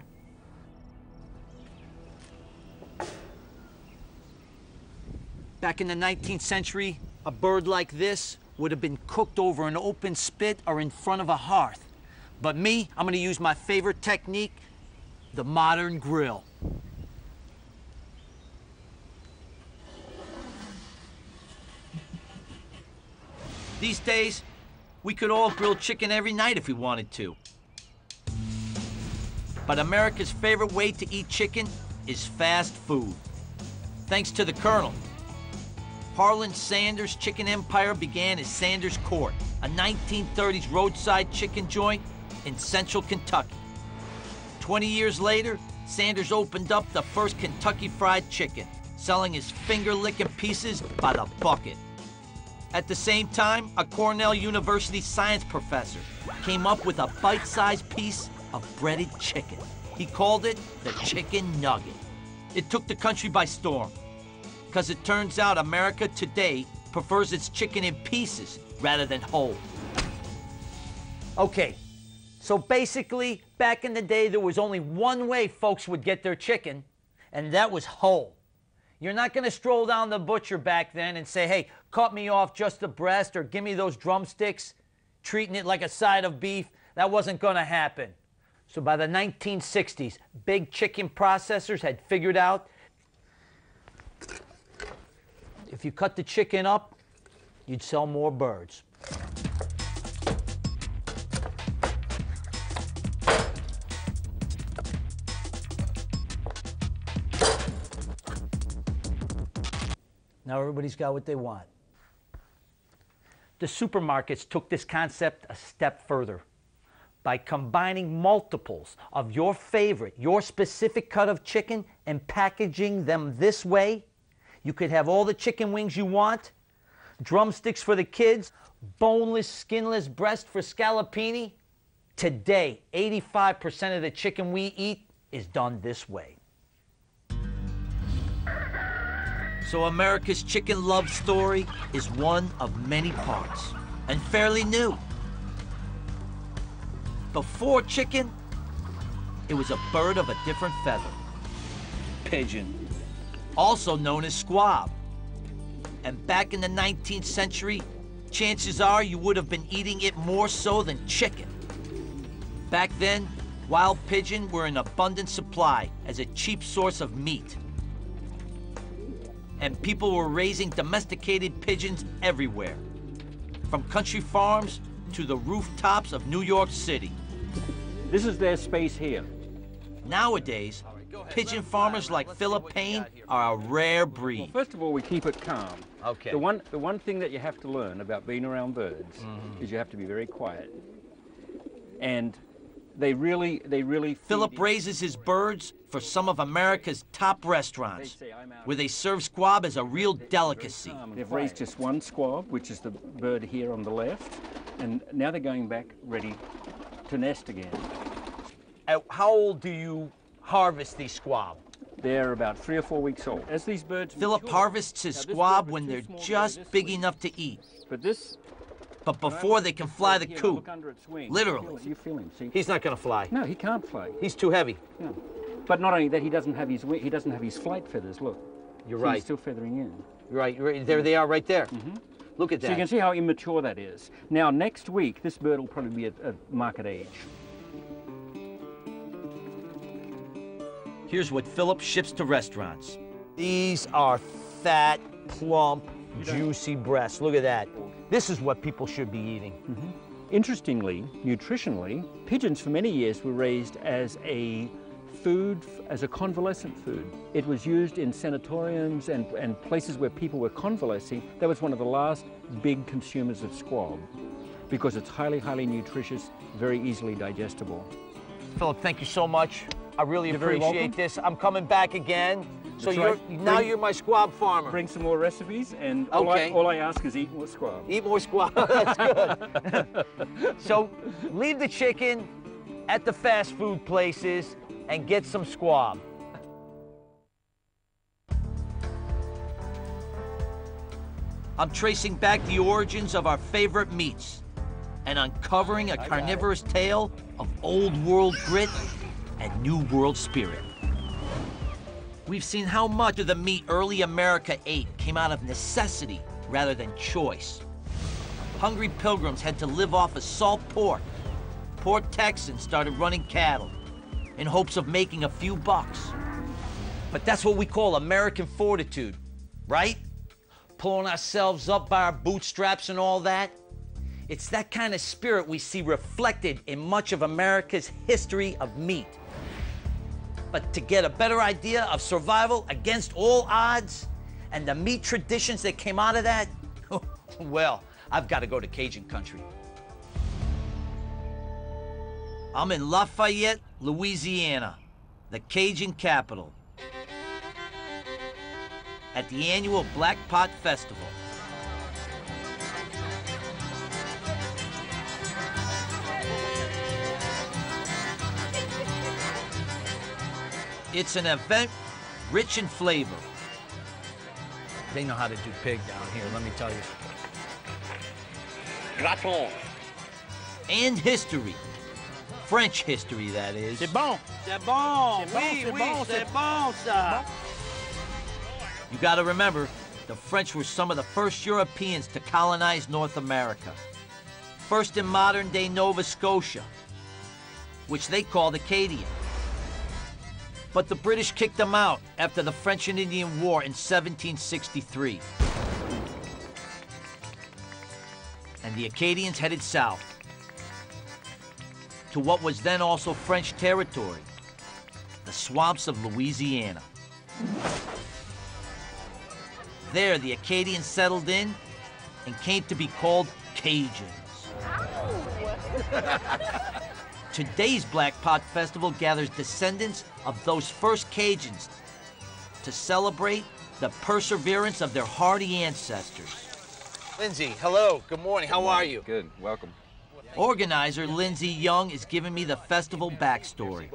Back in the 19th century, a bird like this would have been cooked over an open spit or in front of a hearth. But me, I'm going to use my favorite technique, the modern grill. These days, we could all grill chicken every night if we wanted to. But America's favorite way to eat chicken is fast food. Thanks to the Colonel. Harlan Sanders' chicken empire began as Sanders Court, a 1930s roadside chicken joint in central Kentucky. 20 years later, Sanders opened up the first Kentucky Fried Chicken, selling his finger-licking pieces by the bucket. At the same time, a Cornell University science professor came up with a bite-sized piece of breaded chicken. He called it the chicken nugget. It took the country by storm, because it turns out America today prefers its chicken in pieces rather than whole. Okay, so basically, back in the day, there was only one way folks would get their chicken, and that was whole. You're not going to stroll down the butcher back then and say, hey, cut me off just the breast or give me those drumsticks, treating it like a side of beef. That wasn't going to happen. So by the 1960s, big chicken processors had figured out if you cut the chicken up, you'd sell more birds. Now everybody's got what they want. The supermarkets took this concept a step further. By combining multiples of your favorite, your specific cut of chicken and packaging them this way, you could have all the chicken wings you want, drumsticks for the kids, boneless, skinless breast for scallopini. Today, 85% of the chicken we eat is done this way. So America's chicken love story is one of many parts, and fairly new. Before chicken, it was a bird of a different feather. Pigeon. Also known as squab. And back in the 19th century, chances are you would have been eating it more so than chicken. Back then, wild pigeon were in abundant supply as a cheap source of meat. And people were raising domesticated pigeons everywhere, from country farms to the rooftops of New York City. This is their space here. Nowadays, pigeon farmers like Philip Payne are a rare breed. Well, first of all, we keep it calm. Okay. The one thing that you have to learn about being around birds is you have to be very quiet. And they really Philip raises his birds for some of America's top restaurants, where they serve squab as a real delicacy. They've raised just one squab, which is the bird here on the left, and now they're going back ready to nest again. How old do you harvest these squab? They're about 3 or 4 weeks old. As these birds Philip mature, harvests his now, this squab bird was when too they're small to go just this big way. enough to eat. But this, But before they can fly the you know, coop, look under its wing. literally. You feel him, see? He's not gonna fly. No, he can't fly. He's too heavy. No. But not only that, he doesn't have his he doesn't have his flight feathers. Look. You're See, right. He's still feathering in. Right, there they are right there. Look at So that. you can see how immature that is. Now, next week, this bird will probably be at market age. Here's what Philip ships to restaurants. These are fat, plump, juicy breasts. Look at that. This is what people should be eating. Interestingly, nutritionally, pigeons for many years were raised as a food, as a convalescent food. It was used in sanatoriums and places where people were convalescing. That was one of the last big consumers of squab because it's highly, highly nutritious, very easily digestible. Philip, thank you so much. I really You're very appreciate welcome. this. I'm coming back again. So That's you're right. now you're my squab farmer. Bring some more recipes, and Okay. all I ask is eat more squab. Eat more squab. That's good. So leave the chicken at the fast food places and get some squab. I'm tracing back the origins of our favorite meats and uncovering a carnivorous tale of old world grit and new world spirit. We've seen how much of the meat early America ate came out of necessity rather than choice. Hungry pilgrims had to live off of salt pork. Poor Texans started running cattle in hopes of making a few bucks. But that's what we call American fortitude, right? Pulling ourselves up by our bootstraps and all that. It's that kind of spirit we see reflected in much of America's history of meat. But to get a better idea of survival against all odds and the meat traditions that came out of that, well, I've got to go to Cajun country. I'm in Lafayette, Louisiana, the Cajun capital, at the annual Black Pot Festival. It's an event rich in flavor. They know how to do pig down here, let me tell you. Graton. And history. French history, that is. C'est bon. C'est bon. C'est bon, c'est bon, ça. You gotta remember, the French were some of the first Europeans to colonize North America. First in modern-day Nova Scotia, which they called Acadia. But the British kicked them out after the French and Indian War in 1763. And the Acadians headed south to what was then also French territory, the swamps of Louisiana. There, the Acadians settled in and came to be called Cajuns. Today's Black Pot Festival gathers descendants of those first Cajuns to celebrate the perseverance of their hardy ancestors. Lindsay, hello, good morning, how are you? Good, welcome. Organizer Lindsay Young is giving me the festival backstory.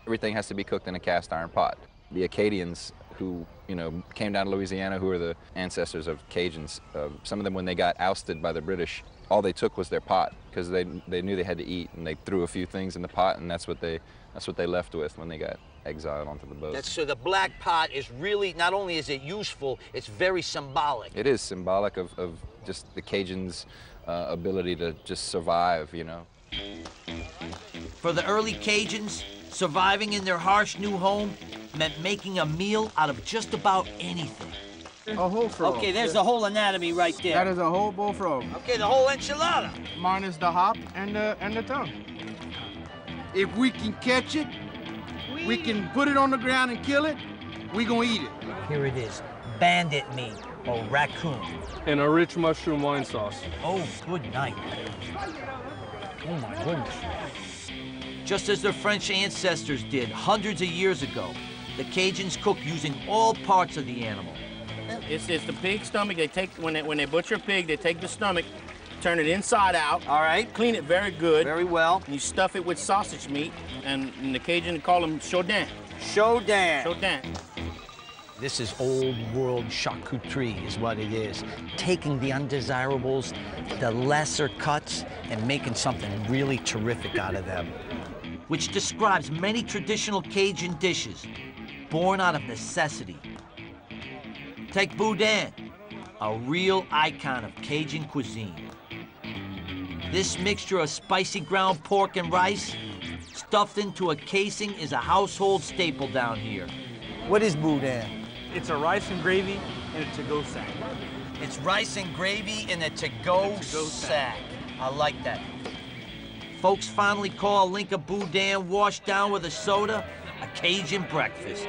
Everything has to be cooked in a cast iron pot. The Acadians who, came down to Louisiana, who are the ancestors of Cajuns, some of them when they got ousted by the British, all they took was their pot because they knew they had to eat, and they threw a few things in the pot, and that's what they left with when they got exiled onto the boat. So the black pot is really, not only is it useful, it's very symbolic. It is symbolic of just the Cajuns' ability to just survive, For the early Cajuns, surviving in their harsh new home meant making a meal out of just about anything. A whole frog. Okay, there's the whole anatomy right there. That is a whole bullfrog. Okay, the whole enchilada. Minus the hop and the tongue. If we can catch it, we can put it on the ground and kill it, we gonna eat it. Here it is, bandit meat or raccoon. And a rich mushroom wine sauce. Oh, good night. Oh my goodness. Just as their French ancestors did hundreds of years ago, the Cajuns cook using all parts of the animal. It's the pig stomach. They take when they butcher a pig, they take the stomach, turn it inside out. All right. Clean it very good. Very well. And you stuff it with sausage meat, and in the Cajun they call them chaudin. Shodan. Shodan. This is old world charcuterie is what it is. Taking the undesirables, the lesser cuts, and making something really terrific out of them. Which describes many traditional Cajun dishes, born out of necessity. Take boudin, a real icon of Cajun cuisine. This mixture of spicy ground pork and rice, stuffed into a casing, is a household staple down here. What is boudin? It's a rice and gravy and a to-go sack. It's rice and gravy in a to-go sack. I like that. Folks finally call a link of boudin washed down with a soda a Cajun breakfast.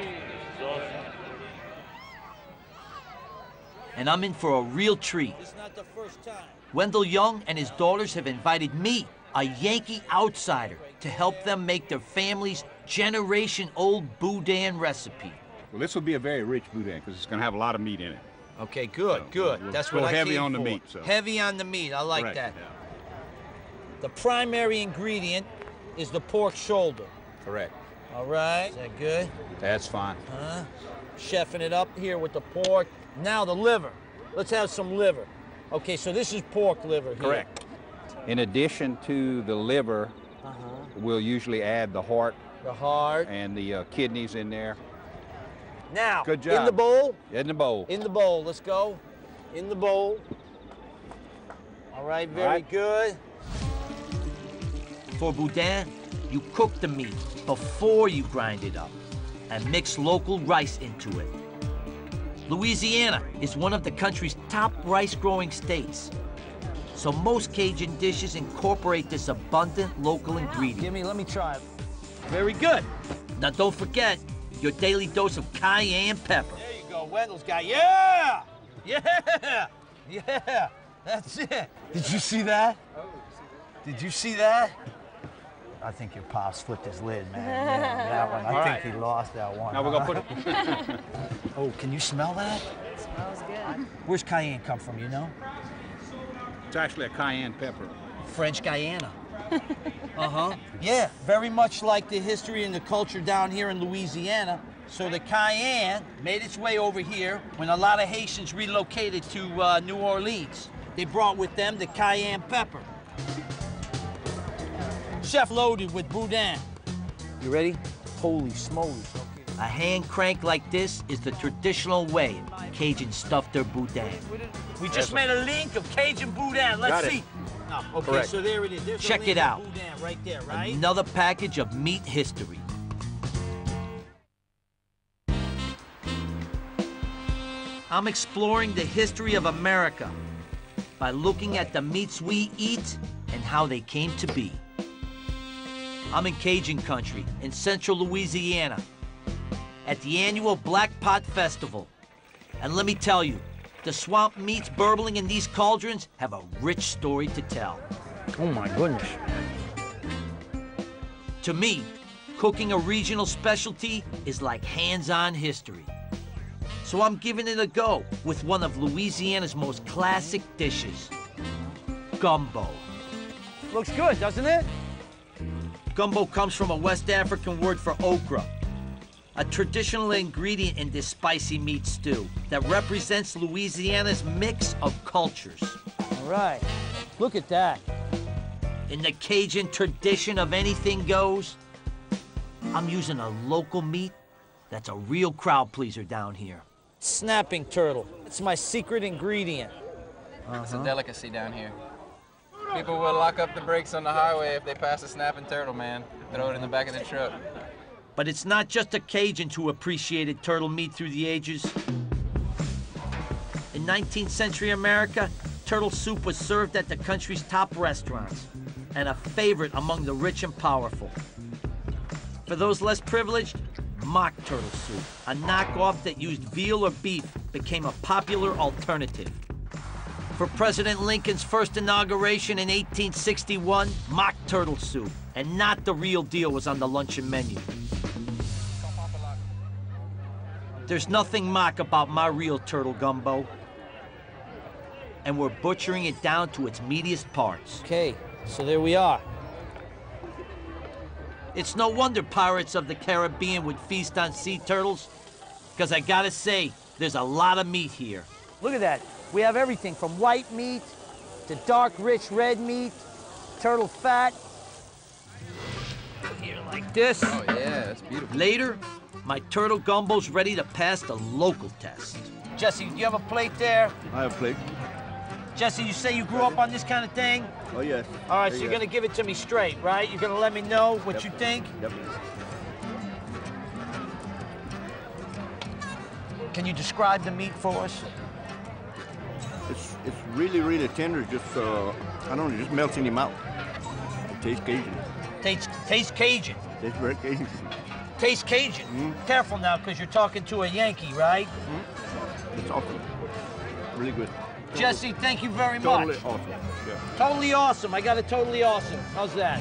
And I'm in for a real treat. It's not the first time. Wendell Young and his daughters have invited me, a Yankee outsider, to help them make their family's generation-old boudin recipe. Well, this will be a very rich boudin because it's going to have a lot of meat in it. Okay, good, good. We'll That's go what I heavy came on the for. meat. So. Heavy on the meat, I like Correct, that. yeah. The primary ingredient is the pork shoulder. Correct. All right, is that good? That's fine. Chefing it up here with the pork. Now the liver. Let's have some liver. Okay, so this is pork liver here. Correct. In addition to the liver, we'll usually add the heart. The heart. And the kidneys in there. Now, good job. In the bowl? In the bowl. In the bowl, let's go. In the bowl. All right, very good. For boudin, you cook the meat before you grind it up and mix local rice into it. Louisiana is one of the country's top rice-growing states. So most Cajun dishes incorporate this abundant local ingredient. Let me try it. Very good. Now don't forget your daily dose of cayenne pepper. There you go, Wendell's got, yeah! Yeah! Yeah! That's it. Did you see that? Did you see that? I think your pops flipped his lid, man. Yeah, that one. I think he lost that one. Now we're gonna put it. Oh, can you smell that? It smells good. Where's cayenne come from, you know? It's actually a cayenne pepper. French Guyana. Yeah, very much like the history and the culture down here in Louisiana. So the cayenne made its way over here when a lot of Haitians relocated to New Orleans. They brought with them the cayenne pepper. Chef loaded with boudin. You ready? Holy smokes. A hand crank like this is the traditional way Cajuns stuff their boudin. We just made a link of Cajun boudin. Let's see. Oh, okay, Correct. so there it is. There's Check it out. Boudin right there, right? Another package of meat history. I'm exploring the history of America by looking at the meats we eat and how they came to be. I'm in Cajun country in central Louisiana at the annual Black Pot Festival. And let me tell you, the swamp meats burbling in these cauldrons have a rich story to tell. Oh my goodness. To me, cooking a regional specialty is like hands-on history. So I'm giving it a go with one of Louisiana's most classic dishes, gumbo. Looks good, doesn't it? Gumbo comes from a West African word for okra, a traditional ingredient in this spicy meat stew that represents Louisiana's mix of cultures. All right, look at that. In the Cajun tradition of anything goes, I'm using a local meat that's a real crowd pleaser down here. Snapping turtle, it's my secret ingredient. It's a delicacy down here. People will lock up the brakes on the highway if they pass a snapping turtle, man. Throw it in the back of the truck. But it's not just the Cajuns who appreciated turtle meat through the ages. In 19th century America, turtle soup was served at the country's top restaurants and a favorite among the rich and powerful. For those less privileged, mock turtle soup, a knockoff that used veal or beef, became a popular alternative. For President Lincoln's first inauguration in 1861, mock turtle soup, and not the real deal, was on the luncheon menu. There's nothing mock about my real turtle gumbo. And we're butchering it down to its meatiest parts. Okay, so there we are. It's no wonder pirates of the Caribbean would feast on sea turtles, because I gotta say, there's a lot of meat here. Look at that. We have everything from white meat to dark, rich red meat, turtle fat. Here like this. Oh, yeah, that's beautiful. Later, my turtle gumbo's ready to pass the local test. Jesse, do you have a plate there? I have a plate. Jesse, you say you grew up on this kind of thing? Oh, yes. All right, so you're gonna give it to me straight, right? You're gonna let me know what you think? Yep. Can you describe the meat for us? It's really, really tender. Just, I don't know, just melts in your mouth. It tastes Cajun. Tastes Cajun. Tastes very Cajun. Tastes Cajun. Careful now, because you're talking to a Yankee, right? It's awesome. Really good. Jesse, thank you very much. Totally awesome. Yeah. Totally awesome. I got a totally awesome. How's that?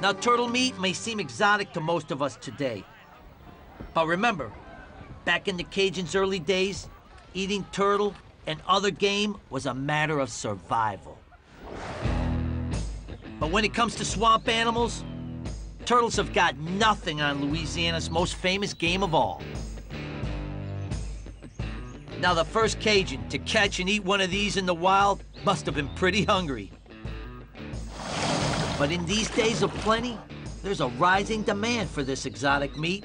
Now, turtle meat may seem exotic to most of us today. But remember, back in the Cajuns' early days, eating turtle and other game was a matter of survival. But when it comes to swamp animals, turtles have got nothing on Louisiana's most famous game of all. Now, the first Cajun to catch and eat one of these in the wild must have been pretty hungry. But in these days of plenty, there's a rising demand for this exotic meat.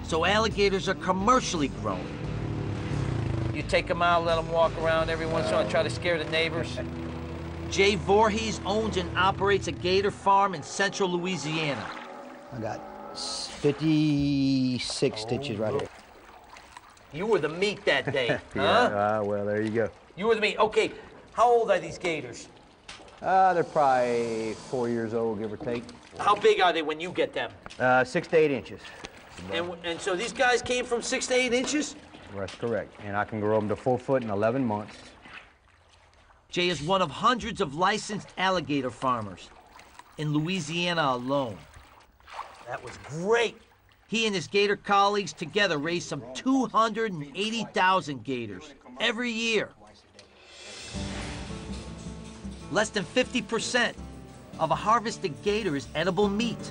So alligators are commercially grown. You take them out, let them walk around every once in a while, try to scare the neighbors. Jay Voorhees owns and operates a gator farm in central Louisiana. I got 56 stitches right here. You were the meat that day, huh? Yeah, well, there you go. You were the meat. Okay, how old are these gators? They're probably 4 years old, give or take. How big are they when you get them? 6 to 8 inches. And so these guys came from 6 to 8 inches? That's correct. And I can grow them to 4 foot in 11 months. Jay is one of hundreds of licensed alligator farmers in Louisiana alone. That was great. He and his gator colleagues together raised some 280,000 gators every year. Less than 50% of a harvested gator is edible meat.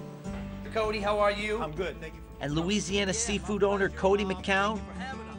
Cody, how are you? I'm good, thank you. And Louisiana seafood owner Cody McCown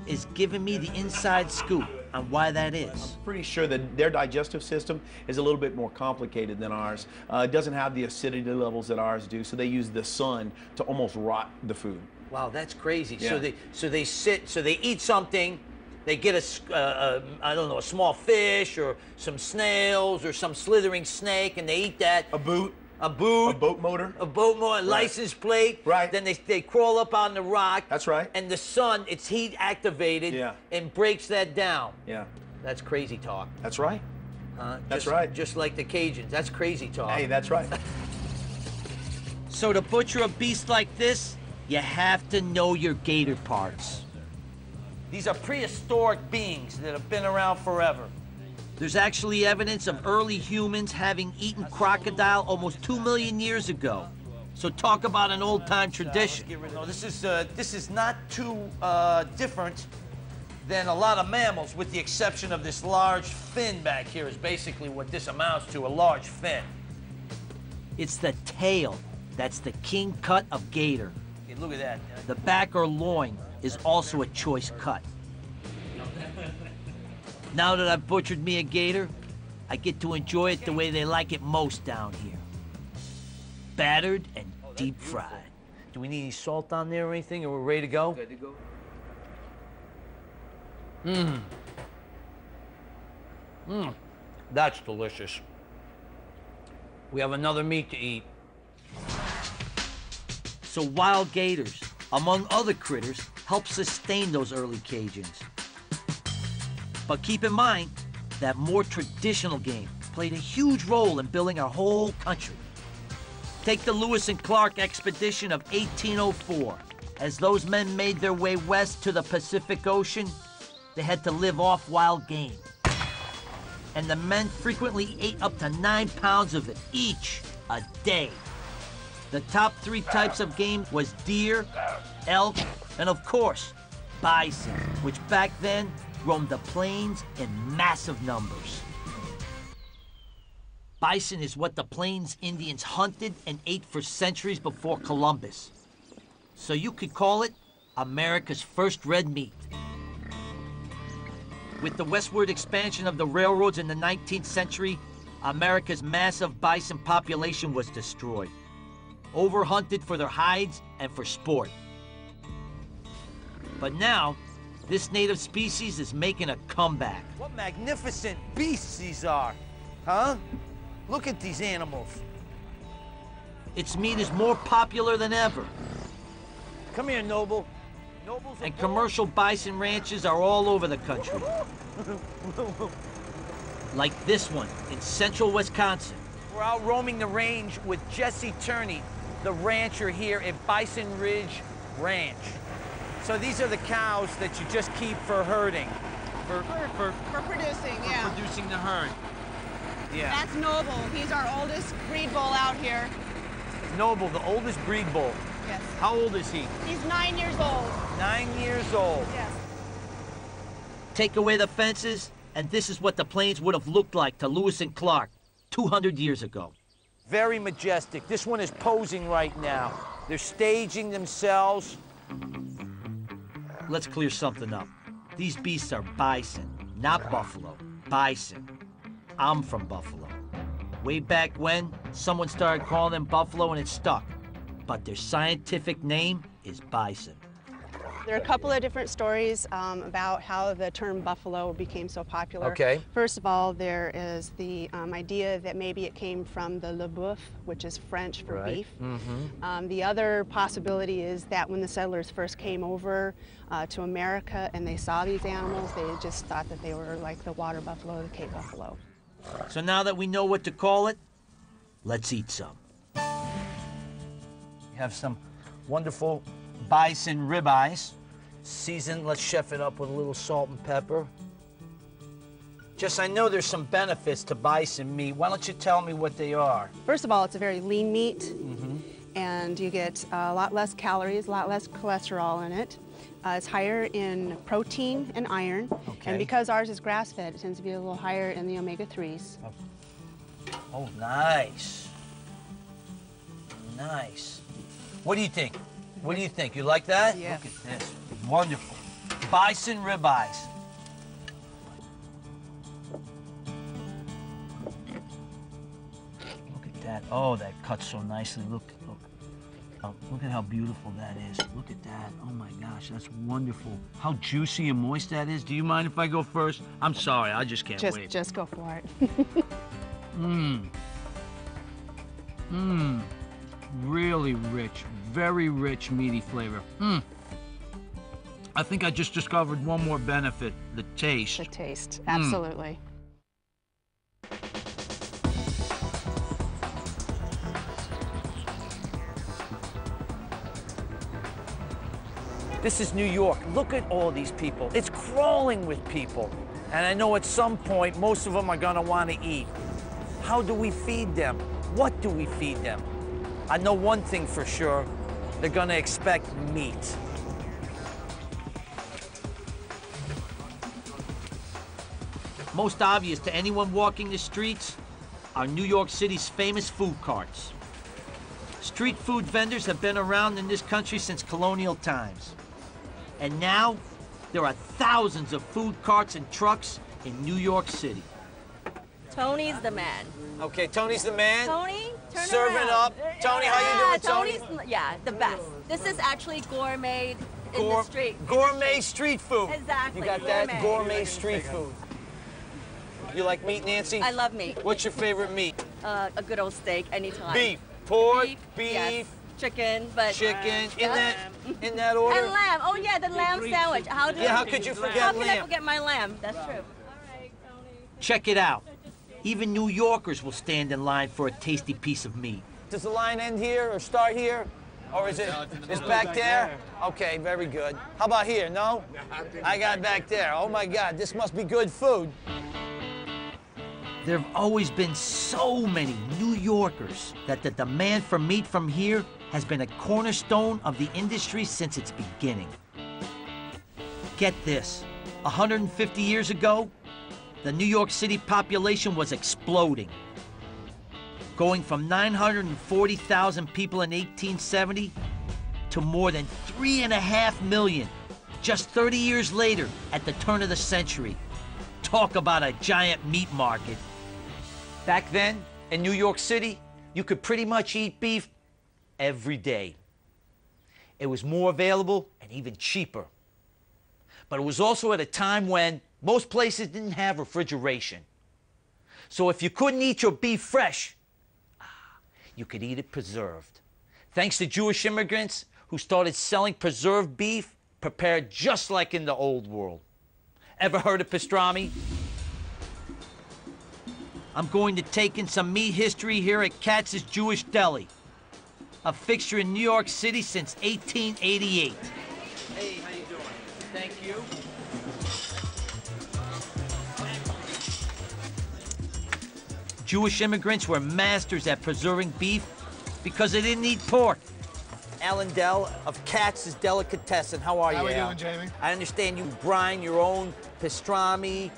is giving me the inside scoop on why that is. Pretty sure that their digestive system is a little bit more complicated than ours. It doesn't have the acidity levels that ours do, so they use the sun to almost rot the food. Wow, that's crazy. Yeah. So they eat something, they get I don't know, a small fish or some snails or some slithering snake, and they eat that. A boot, a boat motor, right. License plate. Right. Then they crawl up on the rock. That's right. And the sun, it's heat activated. Yeah. And breaks that down. Yeah. That's crazy talk. That's right. That's right. Just like the Cajuns. That's crazy talk. Hey, that's right. So to butcher a beast like this, you have to know your gator parts. These are prehistoric beings that have been around forever. There's actually evidence of early humans having eaten crocodile almost 2 million years ago. So talk about an old-time tradition. No, this is not too different than a lot of mammals, with the exception of this large fin back here is basically what this amounts to, a large fin. It's the tail that's the king cut of gator. Okay, look at that. The back or loin is also a choice cut. Now that I've butchered me a gator, I get to enjoy it the way they like it most down here. Battered and deep fried. Do we need any salt on there or anything, or we're ready to go? Good to go. That's delicious. We have another meat to eat. So wild gators, among other critters, help sustain those early Cajuns. But keep in mind that more traditional game played a huge role in building our whole country. Take the Lewis and Clark expedition of 1804. As those men made their way west to the Pacific Ocean, they had to live off wild game. And the men frequently ate up to 9 pounds of it each a day. The top 3 types of game was deer, elk, and of course, bison, which back then roamed the plains in massive numbers. Bison is what the Plains Indians hunted and ate for centuries before Columbus. So you could call it America's first red meat. With the westward expansion of the railroads in the 19th century, America's massive bison population was destroyed, overhunted for their hides and for sport. But now, this native species is making a comeback. What magnificent beasts these are, huh? Look at these animals. Its meat is more popular than ever. Come here, Noble. And commercial bison ranches are all over the country. Like this one in central Wisconsin. We're out roaming the range with Jesse Turney, the rancher here at Bison Ridge Ranch. So these are the cows that you just keep for herding. For producing, yeah. Producing the herd. Yeah. That's Noble. He's our oldest breed bull out here. Noble, the oldest breed bull. Yes. How old is he? He's 9 years old. 9 years old. Yes. Take away the fences, and this is what the plains would have looked like to Lewis and Clark 200 years ago. Very majestic. This one is posing right now. They're staging themselves. Let's clear something up. These beasts are bison, not buffalo. Bison. I'm from Buffalo. Way back when, someone started calling them buffalo and it stuck. But their scientific name is bison. There are a couple of different stories about how the term buffalo became so popular. Okay. First of all, there is the idea that maybe it came from the le boeuf, which is French for beef. Mm-hmm. The other possibility is that when the settlers first came over to America and they saw these animals, they just thought that they were like the water buffalo, the Cape buffalo. So now that we know what to call it, let's eat some. We have some wonderful bison ribeyes. Seasoned, let's chef it up with a little salt and pepper. Jess, I know there's some benefits to bison meat. Why don't you tell me what they are? First of all, it's a very lean meat, and you get a lot less calories, a lot less cholesterol in it. It's higher in protein and iron, and because ours is grass-fed, it tends to be a little higher in the omega-3s. Oh, nice. Nice. What do you think? What do you think? You like that? Yeah. Look at this. Wonderful. Bison ribeyes. Look at that. Oh, that cuts so nicely. Look. Oh, look at how beautiful that is. Look at that. Oh my gosh, that's wonderful. How juicy and moist that is. Do you mind if I go first? I'm sorry, I just can't wait. Just go for it. Really rich, very rich, meaty flavor. I think I just discovered one more benefit, the taste. The taste, absolutely. This is New York. Look at all these people. It's crawling with people. And I know at some point, most of them are gonna wanna eat. How do we feed them? What do we feed them? I know one thing for sure, they're gonna expect meat. Most obvious to anyone walking the streets are New York City's famous food carts. Street food vendors have been around in this country since colonial times. And now, there are thousands of food carts and trucks in New York City. Tony's the man. Okay, Tony's the man. Tony, turn Serving around. up. Tony, how you doing, Tony? Tony's, yeah, the best. This is actually gourmet in the street. Gourmet street food. Exactly. You got that? Gourmet street food. You like meat, Nancy? I love meat. What's your favorite meat? A good old steak, anytime. Beef, pork, beef, yes. Chicken, but chicken. In that order. And lamb. Oh yeah, the lamb sandwich. How could you forget How lamb? can I forget my lamb? That's true. Check it out. Even New Yorkers will stand in line for a tasty piece of meat. Does the line end here or start here? Or is it back there? Okay, very good. How about here? No? I got back there. Oh my God, this must be good food. There have always been so many New Yorkers that the demand for meat from here has been a cornerstone of the industry since its beginning. Get this, 150 years ago, the New York City population was exploding. going from 940,000 people in 1870 to more than 3.5 million just 30 years later at the turn of the century. Talk about a giant meat market. Back then, in New York City, you could pretty much eat beef every day. It was more available and even cheaper. But it was also at a time when most places didn't have refrigeration. So if you couldn't eat your beef fresh, you could eat it preserved. Thanks to Jewish immigrants who started selling preserved beef prepared just like in the old world. Ever heard of pastrami? I'm going to take in some meat history here at Katz's Jewish Deli, a fixture in New York City since 1888. Hey, how you doing? Thank you. Jewish immigrants were masters at preserving beef because they didn't eat pork. Alan Dell of Katz's Delicatessen. How are you, How are you Al? doing, Jamie? I understand you brine your own pastrami,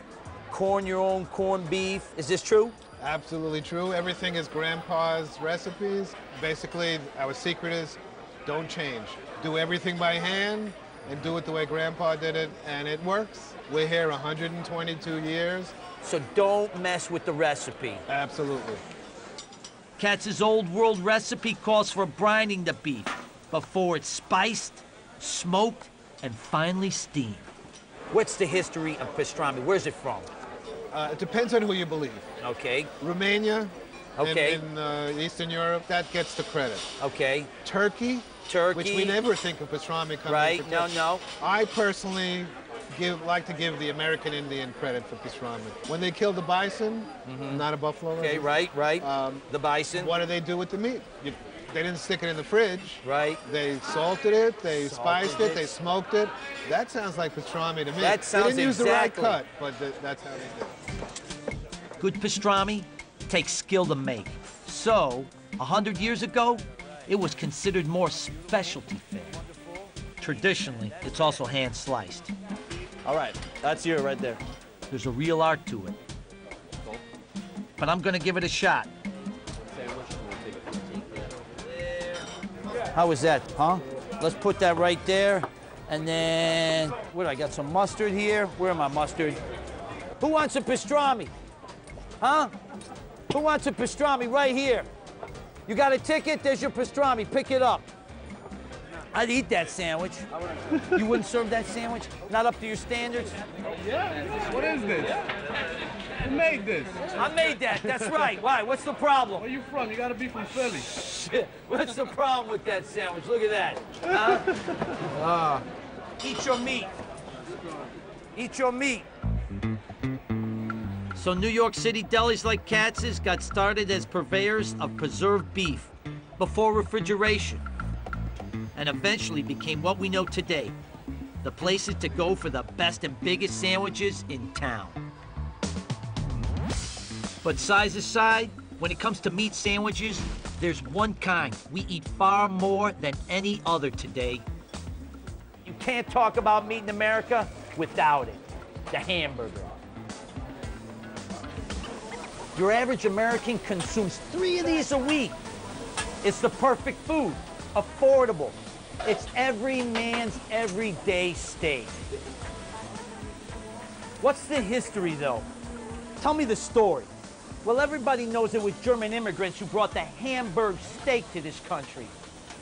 corn your own corned beef. Is this true? Absolutely true. Everything is Grandpa's recipes. Basically, our secret is don't change. Do everything by hand and do it the way Grandpa did it, and it works. We're here 122 years. So don't mess with the recipe. Absolutely. Katz's Old World recipe calls for brining the beef before it's spiced, smoked, and finally steamed. What's the history of pastrami? Where's it from? It depends on who you believe. Okay. Romania, Okay. in Eastern Europe, that gets the credit. Okay. Turkey, which we never think of pastrami coming Right, from no, Turkey. no. I personally like to give the American Indian credit for pastrami. When they kill the bison, not a buffalo. Okay, right. The bison. What do they do with the meat? They didn't stick it in the fridge. Right. They salted it, they spiced it, they smoked it. That sounds like pastrami to me. That sounds They didn't use the right exactly. cut, but that's how they did it. Good pastrami takes skill to make. So, 100 years ago, it was considered more specialty fare. Traditionally, it's also hand-sliced. All right, that's you right there. There's a real art to it. But I'm gonna give it a shot. How is that, huh? Let's put that right there. And then, what, I got some mustard here. Where am I, mustard? Who wants a pastrami? Huh? Who wants a pastrami? Right here. You got a ticket? There's your pastrami. Pick it up. I'd eat that sandwich. You wouldn't serve that sandwich? Not up to your standards? Yeah. What is this? Who made this? I made that. That's right. Why? What's the problem? Where you from? You gotta be from Philly. Shit. What's the problem with that sandwich? Look at that. Huh? Eat your meat. Eat your meat. So New York City delis like Katz's got started as purveyors of preserved beef before refrigeration, and eventually became what we know today, the places to go for the best and biggest sandwiches in town. But size aside, when it comes to meat sandwiches, there's one kind we eat far more than any other today. You can't talk about meat in America without it, the hamburger. Your average American consumes 3 of these a week. It's the perfect food, affordable. It's every man's everyday steak. What's the history, though? Tell me the story. Well, everybody knows it was German immigrants who brought the Hamburg steak to this country.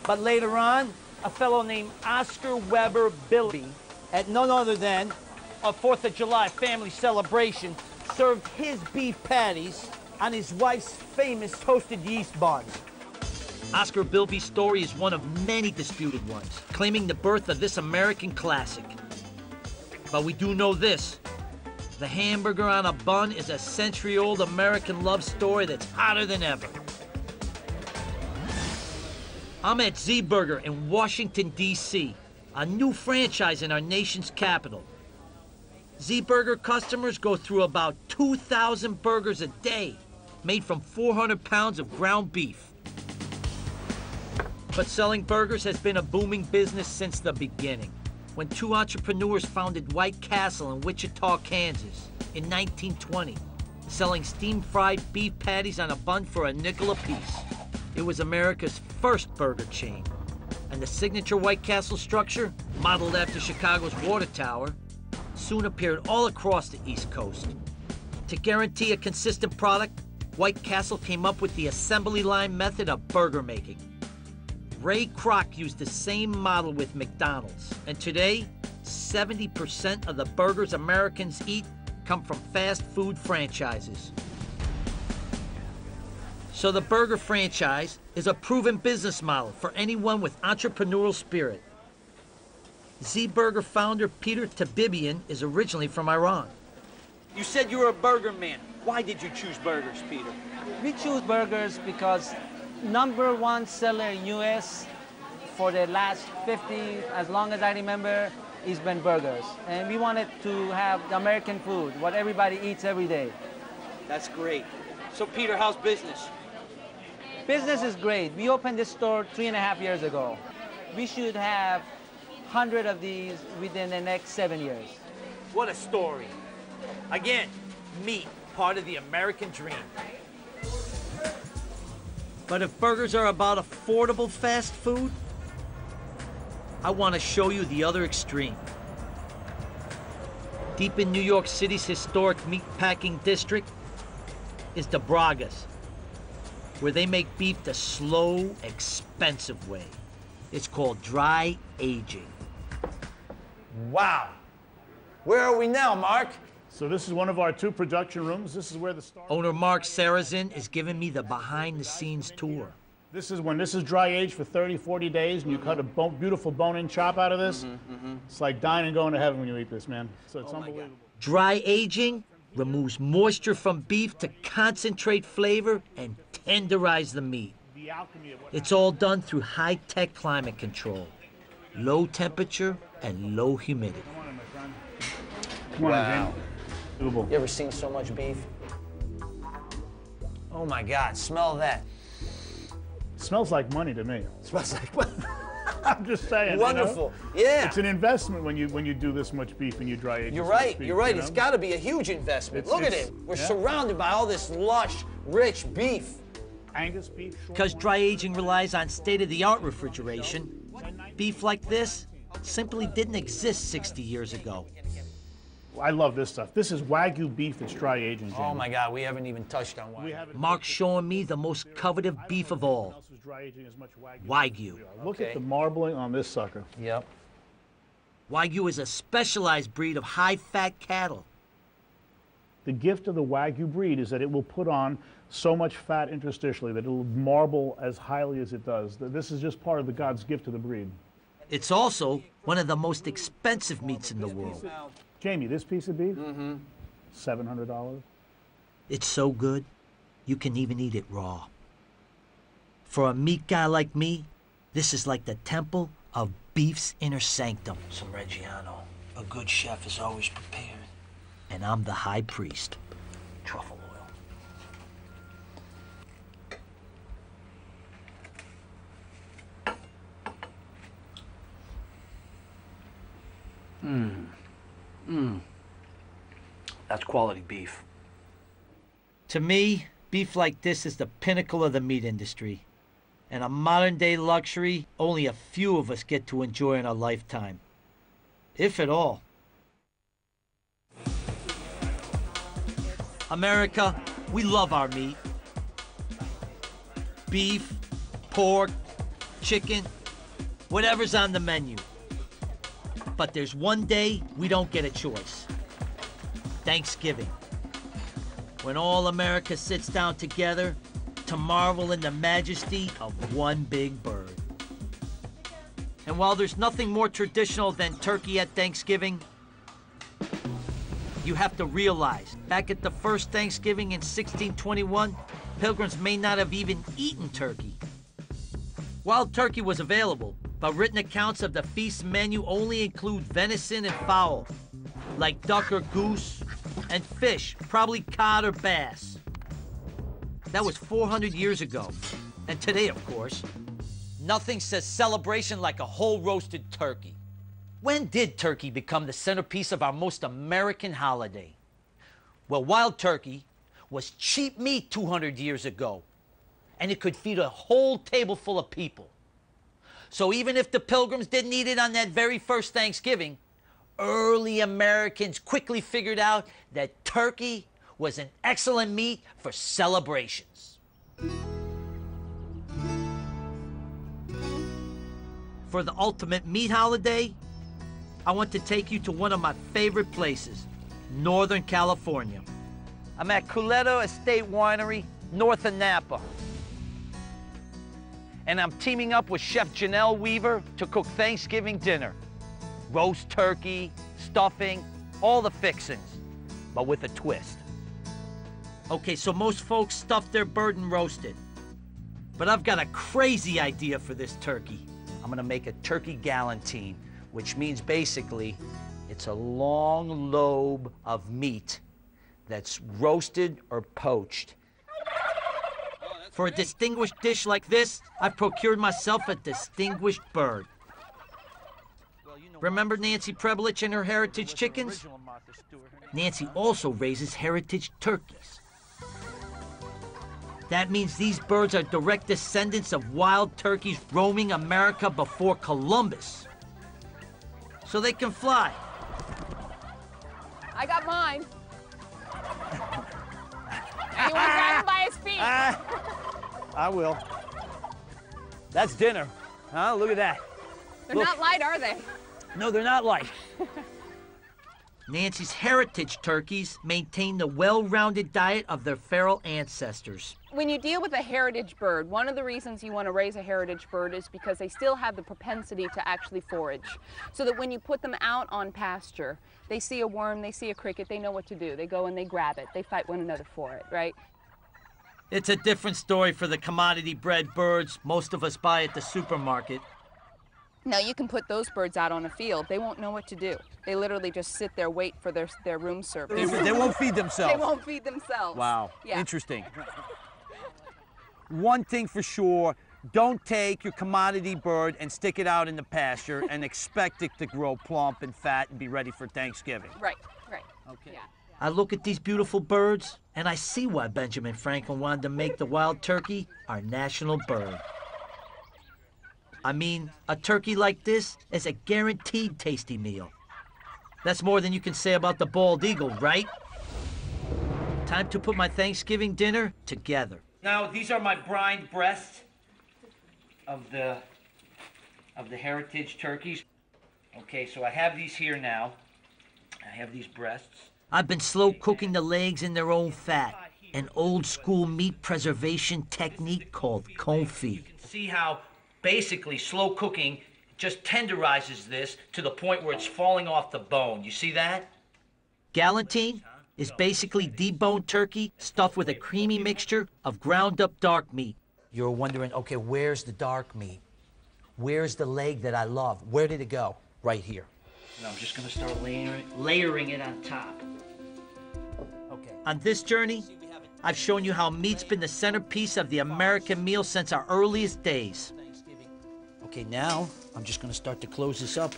But later on, a fellow named Oscar Weber Bilby, at none other than a 4th of July family celebration, served his beef patties on his wife's famous toasted yeast buns. Oscar Bilby's story is one of many disputed ones, claiming the birth of this American classic. But we do know this. The hamburger on a bun is a century-old American love story that's hotter than ever. I'm at Z-Burger in Washington, D.C., a new franchise in our nation's capital. Z-Burger customers go through about 2,000 burgers a day, made from 400 pounds of ground beef. But selling burgers has been a booming business since the beginning, when 2 entrepreneurs founded White Castle in Wichita, Kansas in 1920. selling steam-fried beef patties on a bun for a nickel apiece. It was America's first burger chain. And the signature White Castle structure, modeled after Chicago's Water Tower, soon appeared all across the East Coast. To guarantee a consistent product, White Castle came up with the assembly line method of burger making. Ray Kroc used the same model with McDonald's, and today, 70% of the burgers Americans eat come from fast food franchises. So the burger franchise is a proven business model for anyone with entrepreneurial spirit. Z-Burger founder Peter Tabibian is originally from Iran. You said you were a burger man. Why did you choose burgers, Peter? We choose burgers because #1 seller in U.S. for the last 50, as long as I remember, has been burgers. And we wanted to have the American food, what everybody eats every day. That's great. So, Peter, how's business? Business is great. We opened this store 3.5 years ago. We should have 100 of these within the next 7 years. What a story. Again, meat, part of the American dream. But if burgers are about affordable fast food, I want to show you the other extreme. Deep in New York City's historic meatpacking district is the Bragas, where they make beef the slow, expensive way. It's called dry aging. Wow. Where are we now, Mark? So this is one of our 2 production rooms. This is where the star... Owner Mark Sarazin is giving me the behind-the-scenes tour. This is dry aged for 30, 40 days, and you cut a beautiful bone-in chop out of this. It's like dying and going to heaven when you eat this, man. So it's unbelievable. Dry aging removes moisture from beef to concentrate flavor and tenderize the meat. It's all done through high-tech climate control, low temperature and low humidity. Wow. You ever seen so much beef? Oh my God, smell that. Smells like money to me. Smells like money. I'm just saying. Wonderful. You know? Yeah. It's an investment when you do this much beef and you dry age. You're right. You're right. It's got to be a huge investment. Look at it. We're surrounded by all this lush, rich beef. Angus beef. Because dry aging relies on state-of-the-art refrigeration, beef like this simply didn't exist 60 years ago. I love this stuff. This is Wagyu beef that's dry aging. Jamie. Oh my God, we haven't even touched on Wagyu. Mark's showing me the most coveted beef of all, Wagyu. Look at the marbling on this sucker. Yep. Wagyu is a specialized breed of high-fat cattle. The gift of the Wagyu breed is that it will put on so much fat interstitially that it will marble as highly as it does. This is just part of the God's gift to the breed. It's also one of the most expensive meats in the world. Jamie, this piece of beef, $700. It's so good, you can even eat it raw. For a meat guy like me, this is like the temple of beef's inner sanctum. Some Reggiano. A good chef is always prepared. And I'm the high priest. Truffle oil. That's quality beef. To me, beef like this is the pinnacle of the meat industry, and a modern-day luxury only a few of us get to enjoy in a lifetime, if at all. America, we love our meat. Beef, pork, chicken, whatever's on the menu. But there's one day we don't get a choice. Thanksgiving. When all America sits down together to marvel in the majesty of one big bird. And while there's nothing more traditional than turkey at Thanksgiving, you have to realize, back at the first Thanksgiving in 1621, pilgrims may not have even eaten turkey. Wild turkey was available, but written accounts of the feast menu only include venison and fowl, like duck or goose, and fish, probably cod or bass. That was 400 years ago. And today, of course, nothing says celebration like a whole roasted turkey. When did turkey become the centerpiece of our most American holiday? Well, wild turkey was cheap meat 200 years ago, and it could feed a whole table full of people. So even if the Pilgrims didn't eat it on that very first Thanksgiving, early Americans quickly figured out that turkey was an excellent meat for celebrations. For the ultimate meat holiday, I want to take you to one of my favorite places, Northern California. I'm at Culeto Estate Winery, north of Napa. And I'm teaming up with Chef Janelle Weaver to cook Thanksgiving dinner. Roast turkey, stuffing, all the fixings, but with a twist. Okay, so most folks stuff their bird and roast it. But I've got a crazy idea for this turkey. I'm gonna make a turkey galantine, which means basically it's a long lobe of meat that's roasted or poached. For a distinguished dish like this, I've procured myself a distinguished bird. Remember Nancy Prebelich and her heritage chickens? Nancy also raises heritage turkeys. That means these birds are direct descendants of wild turkeys roaming America before Columbus. So they can fly. I got mine. Anyone grab him by his feet? I will. That's dinner. Huh? Look at that. They're not light, are they? No, they're not light. Nancy's heritage turkeys maintain the well-rounded diet of their feral ancestors. When you deal with a heritage bird, one of the reasons you want to raise a heritage bird is because they still have the propensity to actually forage. So that when you put them out on pasture, they see a worm, they see a cricket, they know what to do. They go and they grab it. They fight one another for it, right? It's a different story for the commodity-bred birds most of us buy at the supermarket. Now you can put those birds out on a field. They won't know what to do. They literally just sit there, wait for their room service. They won't feed themselves. They won't feed themselves. Wow, yeah. Interesting. One thing for sure, don't take your commodity bird and stick it out in the pasture and expect it to grow plump and fat and be ready for Thanksgiving. Right, right. Okay. Yeah. I look at these beautiful birds, and I see why Benjamin Franklin wanted to make the wild turkey our national bird. I mean, a turkey like this is a guaranteed tasty meal. That's more than you can say about the bald eagle, right? Time to put my Thanksgiving dinner together. Now, these are my brined breasts of the heritage turkeys. Okay, so I have these here now. I have these breasts. I've been slow cooking the legs in their own fat, an old school meat preservation technique called confit. See how basically slow cooking just tenderizes this to the point where it's falling off the bone. You see that? Galantine is basically deboned turkey stuffed with a creamy mixture of ground up dark meat. You're wondering, okay, where's the dark meat? Where's the leg that I love? Where did it go? Right here. And I'm just gonna start layering it on top. Okay. On this journey, I've shown you how meat's been the centerpiece of the American meal since our earliest days. Okay, now I'm just gonna start to close this up,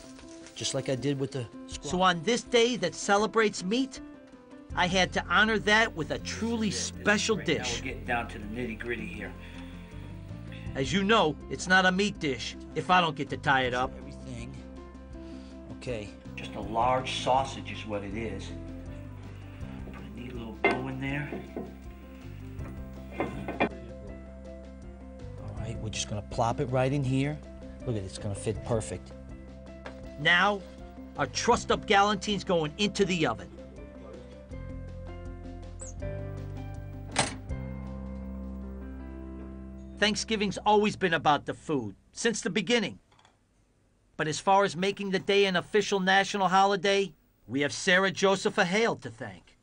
just like I did with the squash. So on this day that celebrates meat, I had to honor that with a truly special dish. Now we're getting down to the nitty-gritty here. As you know, it's not a meat dish if I don't get to tie it up. Everything. Okay, just a large sausage is what it is. Put a neat little bow in there. All right, we're just gonna plop it right in here. Look at it, it's gonna fit perfect. Now, our trussed up gallantine's going into the oven. Thanksgiving's always been about the food, since the beginning. But as far as making the day an official national holiday, we have Sarah Josepha Hale to thank.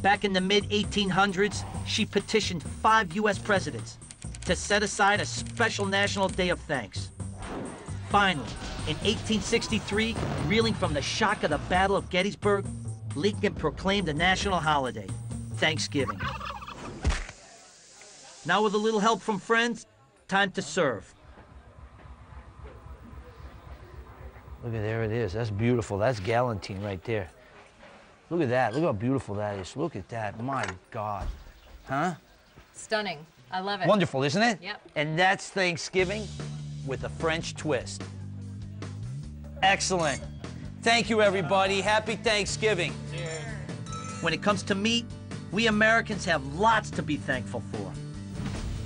Back in the mid-1800s, she petitioned 5 U.S. presidents to set aside a special national day of thanks. Finally, in 1863, reeling from the shock of the Battle of Gettysburg, Lincoln proclaimed a national holiday, Thanksgiving. Now with a little help from friends, time to serve. Look at there it is. That's beautiful. That's galantine right there. Look at that. Look how beautiful that is. Look at that. My God. Huh? Stunning. I love it. Wonderful, isn't it? Yep. And that's Thanksgiving with a French twist. Excellent. Thank you, everybody. Happy Thanksgiving. Cheers. When it comes to meat, we Americans have lots to be thankful for.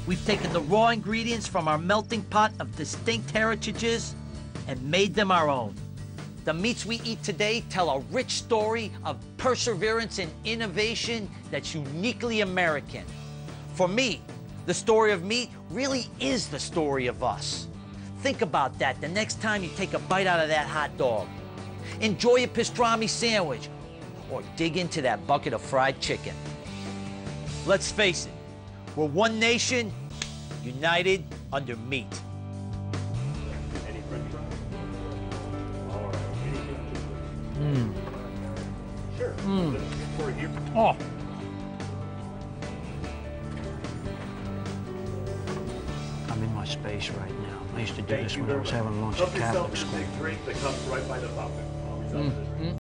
We've taken the raw ingredients from our melting pot of distinct heritages and made them our own. The meats we eat today tell a rich story of perseverance and innovation that's uniquely American. For me, the story of meat really is the story of us. Think about that the next time you take a bite out of that hot dog. Enjoy a pastrami sandwich or dig into that bucket of fried chicken. Let's face it, we're one nation, united under meat. Oh. I'm in my space right now. I used to do this when I was having lunch at Catholic school. Drink that comes right by the fountain.